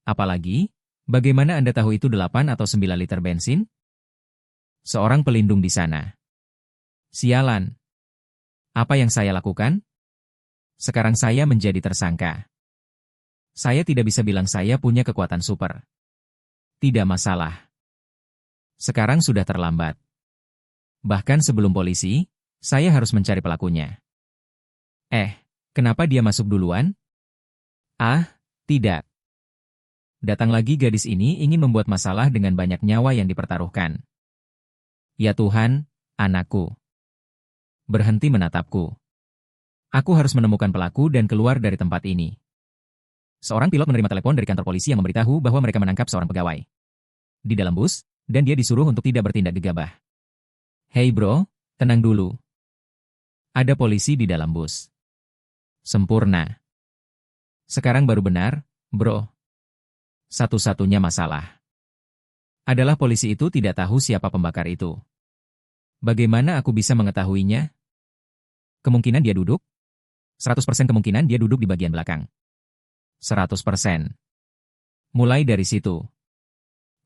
Apalagi, bagaimana Anda tahu itu 8 atau 9 liter bensin? Seorang pelindung di sana. Sialan. Apa yang saya lakukan? Sekarang saya menjadi tersangka. Saya tidak bisa bilang saya punya kekuatan super. Tidak masalah. Sekarang sudah terlambat. Bahkan sebelum polisi, saya harus mencari pelakunya. Kenapa dia masuk duluan? Ah, tidak. Datang lagi gadis ini ingin membuat masalah dengan banyak nyawa yang dipertaruhkan. Ya Tuhan, anakku. Berhenti menatapku. Aku harus menemukan pelaku dan keluar dari tempat ini. Seorang pilot menerima telepon dari kantor polisi yang memberitahu bahwa mereka menangkap seorang pegawai di dalam bus, dan dia disuruh untuk tidak bertindak gegabah. Hei bro, tenang dulu. Ada polisi di dalam bus. Sempurna. Sekarang baru benar, bro. Satu-satunya masalah adalah polisi itu tidak tahu siapa pembakar itu. Bagaimana aku bisa mengetahuinya? Kemungkinan dia duduk? 100% kemungkinan dia duduk di bagian belakang. 100%. Mulai dari situ.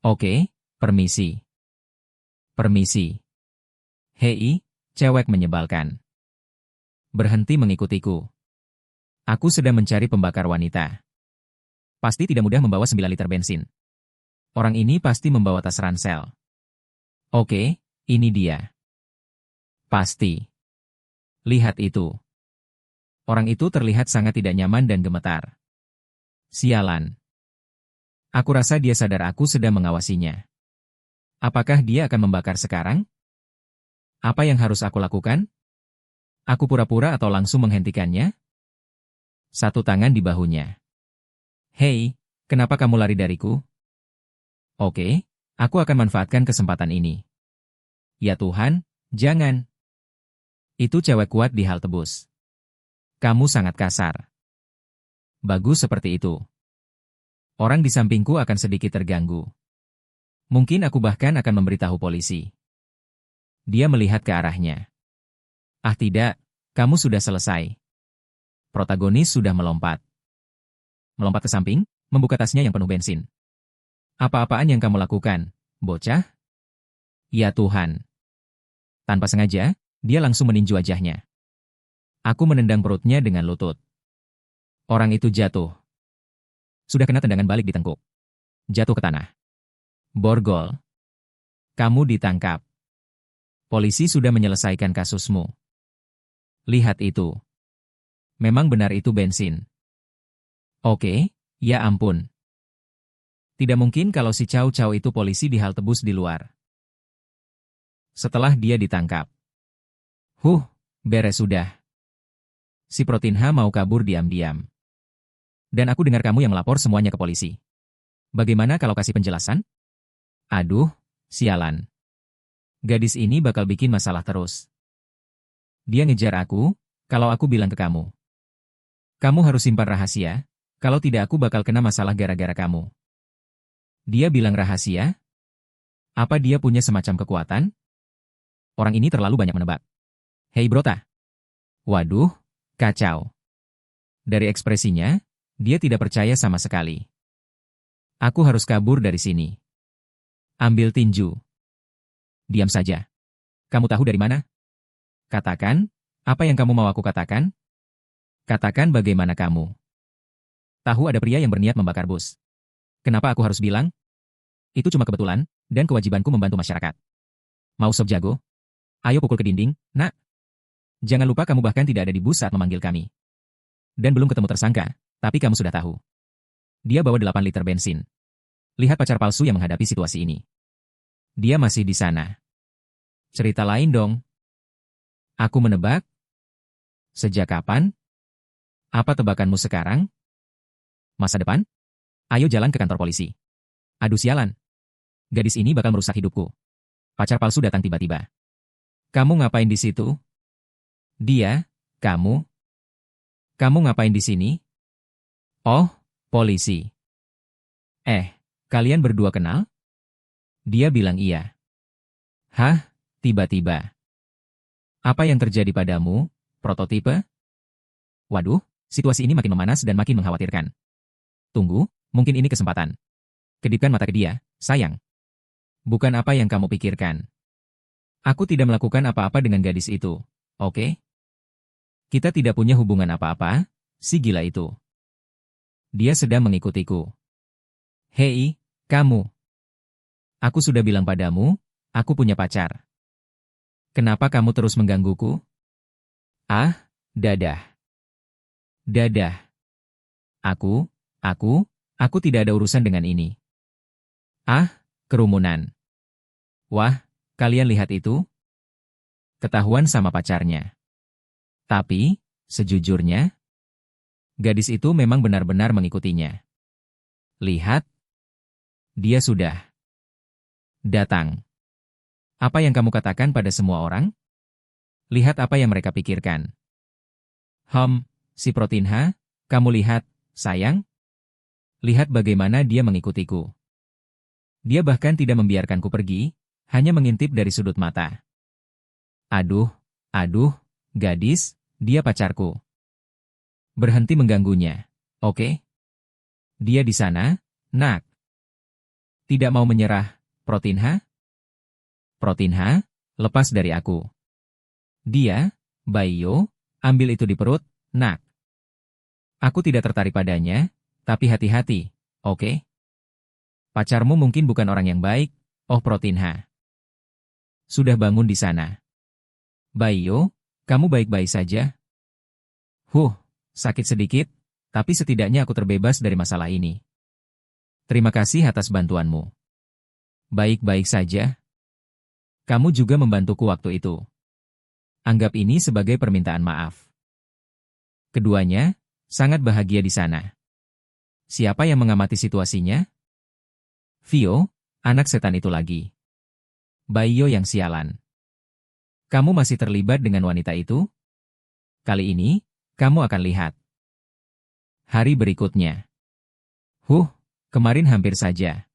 Oke, permisi. Permisi. Hei, cewek menyebalkan. Berhenti mengikutiku. Aku sedang mencari pembakar wanita. Pasti tidak mudah membawa 9 liter bensin. Orang ini pasti membawa tas ransel. Oke, ini dia. Pasti. Lihat itu. Orang itu terlihat sangat tidak nyaman dan gemetar. Sialan. Aku rasa dia sadar aku sedang mengawasinya. Apakah dia akan membakar sekarang? Apa yang harus aku lakukan? Aku pura-pura atau langsung menghentikannya? Satu tangan di bahunya. Hei, kenapa kamu lari dariku? Oke, aku akan manfaatkan kesempatan ini. Ya Tuhan, jangan. Itu cewek kuat di halte bus. Kamu sangat kasar. Bagus seperti itu. Orang di sampingku akan sedikit terganggu. Mungkin aku bahkan akan memberitahu polisi. Dia melihat ke arahnya. Ah tidak, kamu sudah selesai. Protagonis sudah melompat. Melompat ke samping, membuka tasnya yang penuh bensin. Apa-apaan yang kamu lakukan, bocah? Ya Tuhan. Tanpa sengaja, dia langsung meninju wajahnya. Aku menendang perutnya dengan lutut. Orang itu jatuh. Sudah kena tendangan balik di tengkuk. Jatuh ke tanah. Borgol. Kamu ditangkap. Polisi sudah menyelesaikan kasusmu. Lihat itu. Memang benar itu bensin. Oke, ya ampun. Tidak mungkin kalau si Chow itu polisi di halte bus di luar. Setelah dia ditangkap. Beres sudah. Si Protinha mau kabur diam-diam. Dan aku dengar kamu yang melapor semuanya ke polisi. Bagaimana kalau kasih penjelasan? Aduh, sialan. Gadis ini bakal bikin masalah terus. Dia ngejar aku, kalau aku bilang ke kamu. Kamu harus simpan rahasia, kalau tidak aku bakal kena masalah gara-gara kamu. Dia bilang rahasia? Apa dia punya semacam kekuatan? Orang ini terlalu banyak menebak. Hei Brota. Waduh, kacau. Dari ekspresinya, dia tidak percaya sama sekali. Aku harus kabur dari sini. Ambil tinju. Diam saja. Kamu tahu dari mana? Katakan, apa yang kamu mau aku katakan? Katakan bagaimana kamu. Tahu ada pria yang berniat membakar bus. Kenapa aku harus bilang? Itu cuma kebetulan, dan kewajibanku membantu masyarakat. Mau sob jago? Ayo pukul ke dinding, nak. Jangan lupa kamu bahkan tidak ada di bus saat memanggil kami. Dan belum ketemu tersangka, tapi kamu sudah tahu. Dia bawa 8 liter bensin. Lihat pacar palsu yang menghadapi situasi ini. Dia masih di sana. Cerita lain dong. Aku menebak. Sejak kapan? Apa tebakanmu sekarang? Masa depan? Ayo jalan ke kantor polisi. Aduh sialan. Gadis ini bakal merusak hidupku. Pacar palsu datang tiba-tiba. Kamu ngapain di situ? Dia, kamu? Kamu ngapain di sini? Oh, polisi. Kalian berdua kenal? Dia bilang iya. Hah, tiba-tiba. Apa yang terjadi padamu, prototipe? Waduh, situasi ini makin memanas dan makin mengkhawatirkan. Tunggu, mungkin ini kesempatan. Kedipkan mata ke dia, sayang. Bukan apa yang kamu pikirkan. Aku tidak melakukan apa-apa dengan gadis itu, oke? Kita tidak punya hubungan apa-apa, si gila itu. Dia sedang mengikutiku. Hei, kamu. Aku sudah bilang padamu, aku punya pacar. Kenapa kamu terus menggangguku? Ah, dadah. Dadah. Aku, aku tidak ada urusan dengan ini. Ah, kerumunan. Wah, kalian lihat itu? Ketahuan sama pacarnya. Tapi, sejujurnya, gadis itu memang benar-benar mengikutinya. Lihat, dia sudah datang. Apa yang kamu katakan pada semua orang? Lihat apa yang mereka pikirkan. Si Protinha, kamu lihat, sayang? Lihat bagaimana dia mengikutiku. Dia bahkan tidak membiarkanku pergi, hanya mengintip dari sudut mata. Aduh, gadis, dia pacarku. Berhenti mengganggunya, oke? Dia di sana, nak. Tidak mau menyerah, Protinha? Protinha, lepas dari aku. Dia, Baiyo, ambil itu di perut, nak. Aku tidak tertarik padanya, tapi hati-hati, oke? Pacarmu mungkin bukan orang yang baik, oh Protinha. Sudah bangun di sana. Baiyo, kamu baik-baik saja? Sakit sedikit, tapi setidaknya aku terbebas dari masalah ini. Terima kasih atas bantuanmu. Baik-baik saja. Kamu juga membantuku waktu itu. Anggap ini sebagai permintaan maaf. Keduanya sangat bahagia di sana. Siapa yang mengamati situasinya? Vio, anak setan itu lagi. Baiyo yang sialan. Kamu masih terlibat dengan wanita itu? Kali ini, kamu akan lihat. Hari berikutnya. Kemarin hampir saja.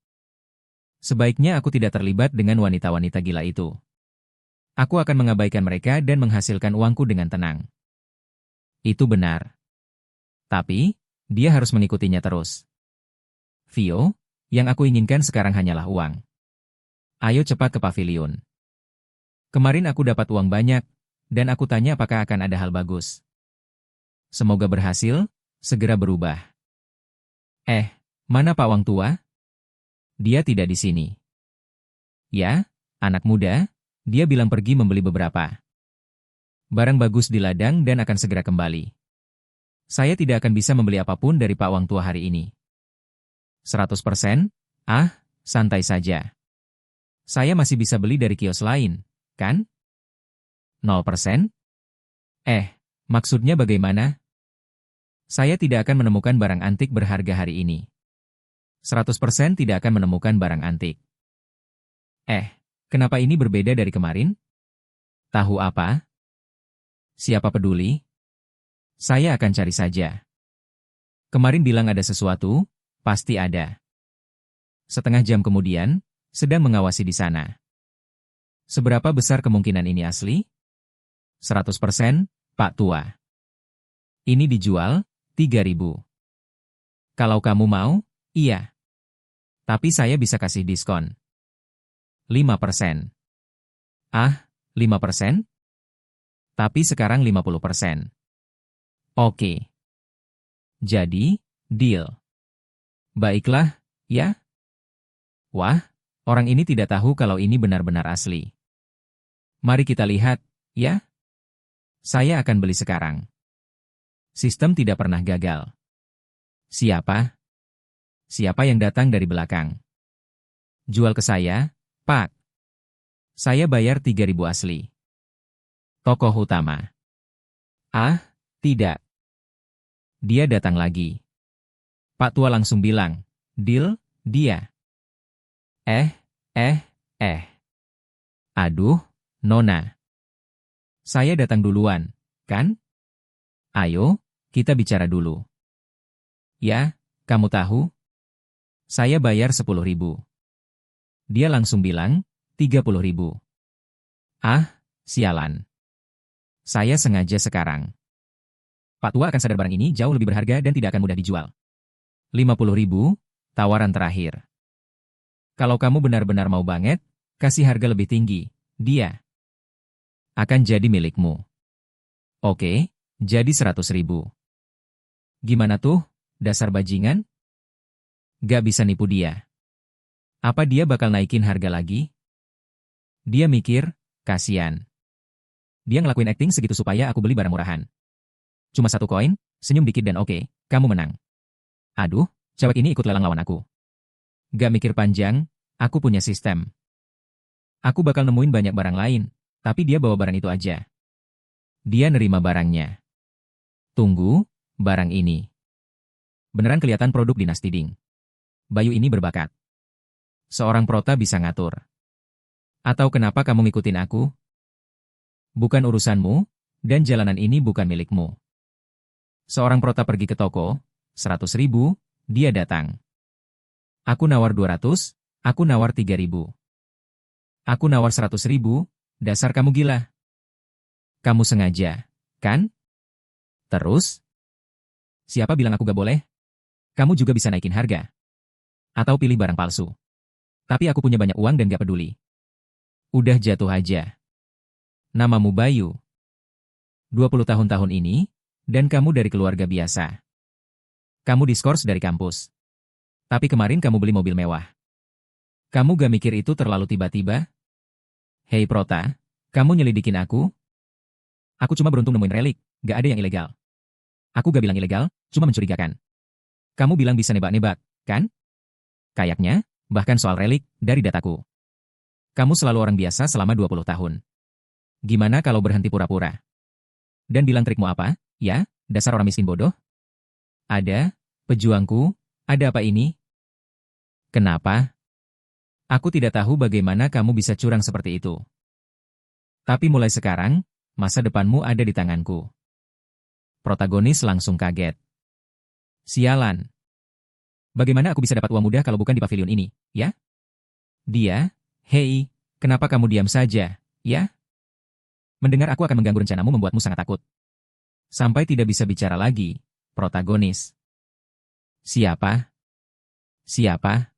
Sebaiknya aku tidak terlibat dengan wanita-wanita gila itu. Aku akan mengabaikan mereka dan menghasilkan uangku dengan tenang. Itu benar. Tapi, dia harus mengikutinya terus. Vio, yang aku inginkan sekarang hanyalah uang. Ayo cepat ke pavilion. Kemarin aku dapat uang banyak, dan aku tanya apakah akan ada hal bagus. Semoga berhasil, segera berubah. Mana Pak Wang Tua? Dia tidak di sini. Ya, anak muda, dia bilang pergi membeli beberapa barang bagus di ladang dan akan segera kembali. Saya tidak akan bisa membeli apapun dari Pak Wang Tua hari ini. 100%? Santai saja. Saya masih bisa beli dari kios lain, kan? 0%? Maksudnya bagaimana? Saya tidak akan menemukan barang antik berharga hari ini. 100% tidak akan menemukan barang antik. Kenapa ini berbeda dari kemarin? Tahu apa? Siapa peduli? Saya akan cari saja. Kemarin bilang ada sesuatu, pasti ada. Setengah jam kemudian, sedang mengawasi di sana. Seberapa besar kemungkinan ini asli? 100%, Pak Tua. Ini dijual, 3.000. Kalau kamu mau, iya. Tapi saya bisa kasih diskon. 5%. 5%? Tapi sekarang 50%. Oke. Jadi, deal. Baiklah, ya? Wah, orang ini tidak tahu kalau ini benar-benar asli. Mari kita lihat, ya? Saya akan beli sekarang. Sistem tidak pernah gagal. Siapa? Siapa yang datang dari belakang? Jual ke saya, Pak. Saya bayar 3.000 asli. Tokoh utama. Tidak. Dia datang lagi. Pak Tua langsung bilang, deal, dia. Aduh, Nona. Saya datang duluan, kan? Ayo, kita bicara dulu. Ya, kamu tahu? Saya bayar 10.000. Dia langsung bilang, 30.000. Sialan. Saya sengaja sekarang. Pak Tua akan sadar barang ini jauh lebih berharga dan tidak akan mudah dijual. 50.000, tawaran terakhir. Kalau kamu benar-benar mau banget, kasih harga lebih tinggi, dia akan jadi milikmu. Oke, Jadi 100.000. Gimana tuh, dasar bajingan? Gak bisa nipu dia. Apa dia bakal naikin harga lagi? Dia mikir, kasihan. Dia ngelakuin acting segitu supaya aku beli barang murahan. Cuma 1 koin, senyum dikit dan oke, kamu menang. Aduh, cewek ini ikut lelang lawan aku. Gak mikir panjang, aku punya sistem. Aku bakal nemuin banyak barang lain, tapi dia bawa barang itu aja. Dia nerima barangnya. Tunggu, barang ini. Beneran kelihatan produk Dinasti Ding. Bayu ini berbakat. Seorang prota bisa ngatur. Atau kenapa kamu ngikutin aku? Bukan urusanmu, dan jalanan ini bukan milikmu. Seorang prota pergi ke toko, 100.000, dia datang. Aku nawar 200, aku nawar 3.000. Aku nawar 100.000, dasar kamu gila. Kamu sengaja, kan? Terus? Siapa bilang aku gak boleh? Kamu juga bisa naikin harga. Atau pilih barang palsu. Tapi aku punya banyak uang dan gak peduli. Udah jatuh aja. Namamu Bayu. 20 tahun ini, dan kamu dari keluarga biasa. Kamu diskors dari kampus. Tapi kemarin kamu beli mobil mewah. Kamu gak mikir itu terlalu tiba-tiba? Hei Prota, kamu nyelidikin aku? Aku cuma beruntung nemuin relik, gak ada yang ilegal. Aku gak bilang ilegal, cuma mencurigakan. Kamu bilang bisa nebak-nebak, kan? Kayaknya, bahkan soal relik, dari dataku. Kamu selalu orang biasa selama 20 tahun. Gimana kalau berhenti pura-pura? Dan bilang trikmu apa, ya, dasar orang miskin bodoh? Ada, pejuangku, ada apa ini? Kenapa? Aku tidak tahu bagaimana kamu bisa curang seperti itu. Tapi mulai sekarang, masa depanmu ada di tanganku. Protagonis langsung kaget. Sialan. Bagaimana aku bisa dapat uang mudah kalau bukan di pavilion ini, ya? Dia, hei, kenapa kamu diam saja, ya? Mendengar aku akan mengganggu rencanamu membuatmu sangat takut. Sampai tidak bisa bicara lagi, protagonis. Siapa? Siapa?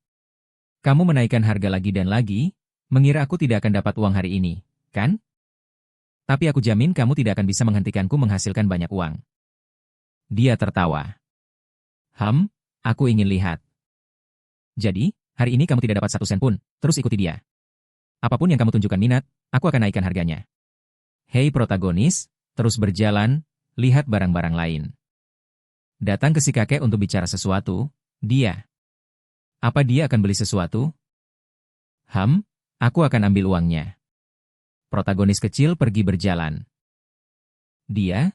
Kamu menaikkan harga lagi dan lagi, mengira aku tidak akan dapat uang hari ini, kan? Tapi aku jamin kamu tidak akan bisa menghentikanku menghasilkan banyak uang. Dia tertawa. Aku ingin lihat. Jadi, hari ini kamu tidak dapat 1 sen pun, terus ikuti dia. Apapun yang kamu tunjukkan minat, aku akan naikkan harganya. Hei protagonis, terus berjalan, lihat barang-barang lain. Datang ke si kakek untuk bicara sesuatu, dia. Apa dia akan beli sesuatu? Aku akan ambil uangnya. Protagonis kecil pergi berjalan. Dia,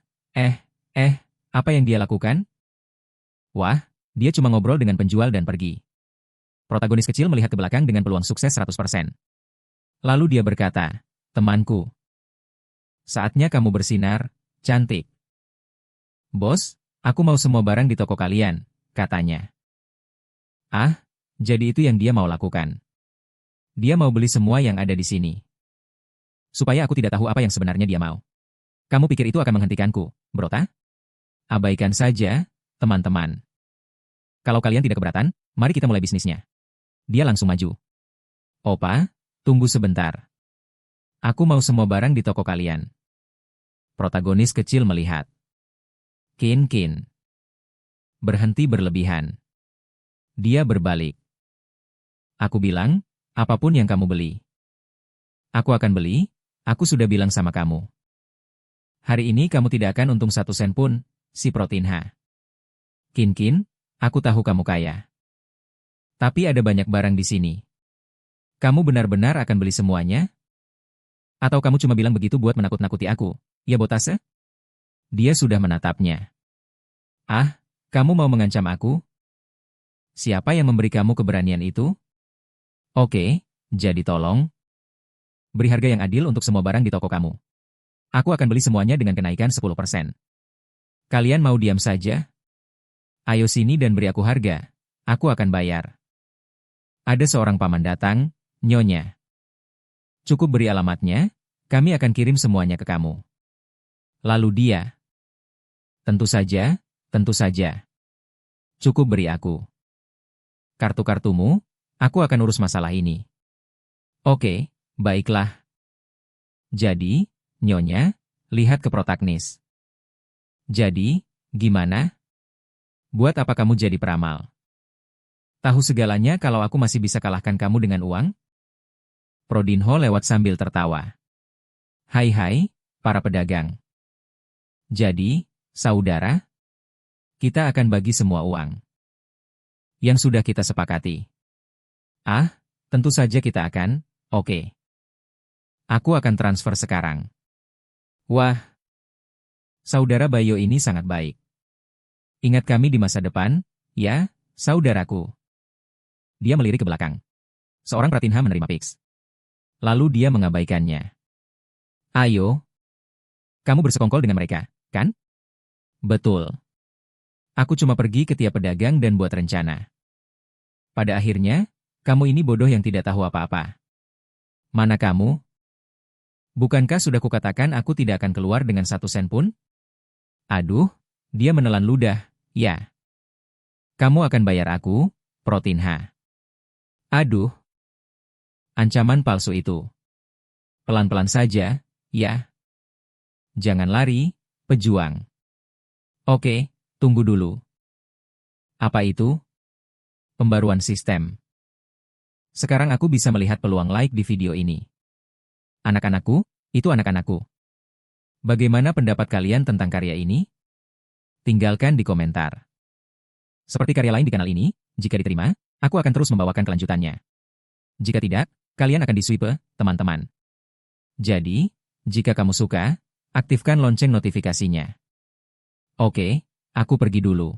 apa yang dia lakukan? Wah, dia cuma ngobrol dengan penjual dan pergi. Protagonis kecil melihat ke belakang dengan peluang sukses 100%. Lalu dia berkata, temanku. Saatnya kamu bersinar, cantik. Bos, aku mau semua barang di toko kalian, katanya. Jadi itu yang dia mau lakukan. Dia mau beli semua yang ada di sini. Supaya aku tidak tahu apa yang sebenarnya dia mau. Kamu pikir itu akan menghentikanku, Brota? Abaikan saja, teman-teman. Kalau kalian tidak keberatan, mari kita mulai bisnisnya. Dia langsung maju. Opa, tunggu sebentar. Aku mau semua barang di toko kalian. Protagonis kecil melihat. Kin. Berhenti berlebihan. Dia berbalik. Aku bilang, apapun yang kamu beli. Aku akan beli, aku sudah bilang sama kamu. Hari ini kamu tidak akan untung 1 sen pun, si Protinha. Kin, aku tahu kamu kaya. Tapi ada banyak barang di sini. Kamu benar-benar akan beli semuanya? Atau kamu cuma bilang begitu buat menakut-nakuti aku, ya Botase? Dia sudah menatapnya. Kamu mau mengancam aku? Siapa yang memberi kamu keberanian itu? Oke, jadi tolong. Beri harga yang adil untuk semua barang di toko kamu. Aku akan beli semuanya dengan kenaikan 10%. Kalian mau diam saja? Ayo sini dan beri aku harga. Aku akan bayar. Ada seorang paman datang, Nyonya. Cukup beri alamatnya, kami akan kirim semuanya ke kamu. Lalu dia. Tentu saja. Cukup beri aku. Kartu-kartumu, aku akan urus masalah ini. Oke, baiklah. Jadi, Nyonya, lihat ke protagonis. Jadi, gimana? Buat apa kamu jadi peramal? Tahu segalanya kalau aku masih bisa kalahkan kamu dengan uang? Prodinho lewat sambil tertawa. Hai, para pedagang. Jadi, saudara, kita akan bagi semua uang yang sudah kita sepakati. Ah, tentu saja kita akan, oke. Aku akan transfer sekarang. Wah, saudara Bayo ini sangat baik. Ingat kami di masa depan, ya, saudaraku. Dia melirik ke belakang. Seorang Pratinha menerima Pix. Lalu dia mengabaikannya. Ayo. Kamu bersekongkol dengan mereka, kan? Betul. Aku cuma pergi ke tiap pedagang dan buat rencana. Pada akhirnya, kamu ini bodoh yang tidak tahu apa-apa. Mana kamu? Bukankah sudah kukatakan aku tidak akan keluar dengan 1 sen pun? Aduh, dia menelan ludah, ya. Kamu akan bayar aku, Pratinha. Aduh. Ancaman palsu itu. Pelan-pelan saja, ya. Jangan lari, pejuang. Oke, tunggu dulu. Apa itu? Pembaruan sistem. Sekarang aku bisa melihat peluang like di video ini. Anak-anakku, itu anak-anakku. Bagaimana pendapat kalian tentang karya ini? Tinggalkan di komentar. Seperti karya lain di kanal ini, jika diterima, aku akan terus membawakan kelanjutannya. Jika tidak, kalian akan di-swipe, teman-teman. Jadi, jika kamu suka, aktifkan lonceng notifikasinya. Oke, aku pergi dulu.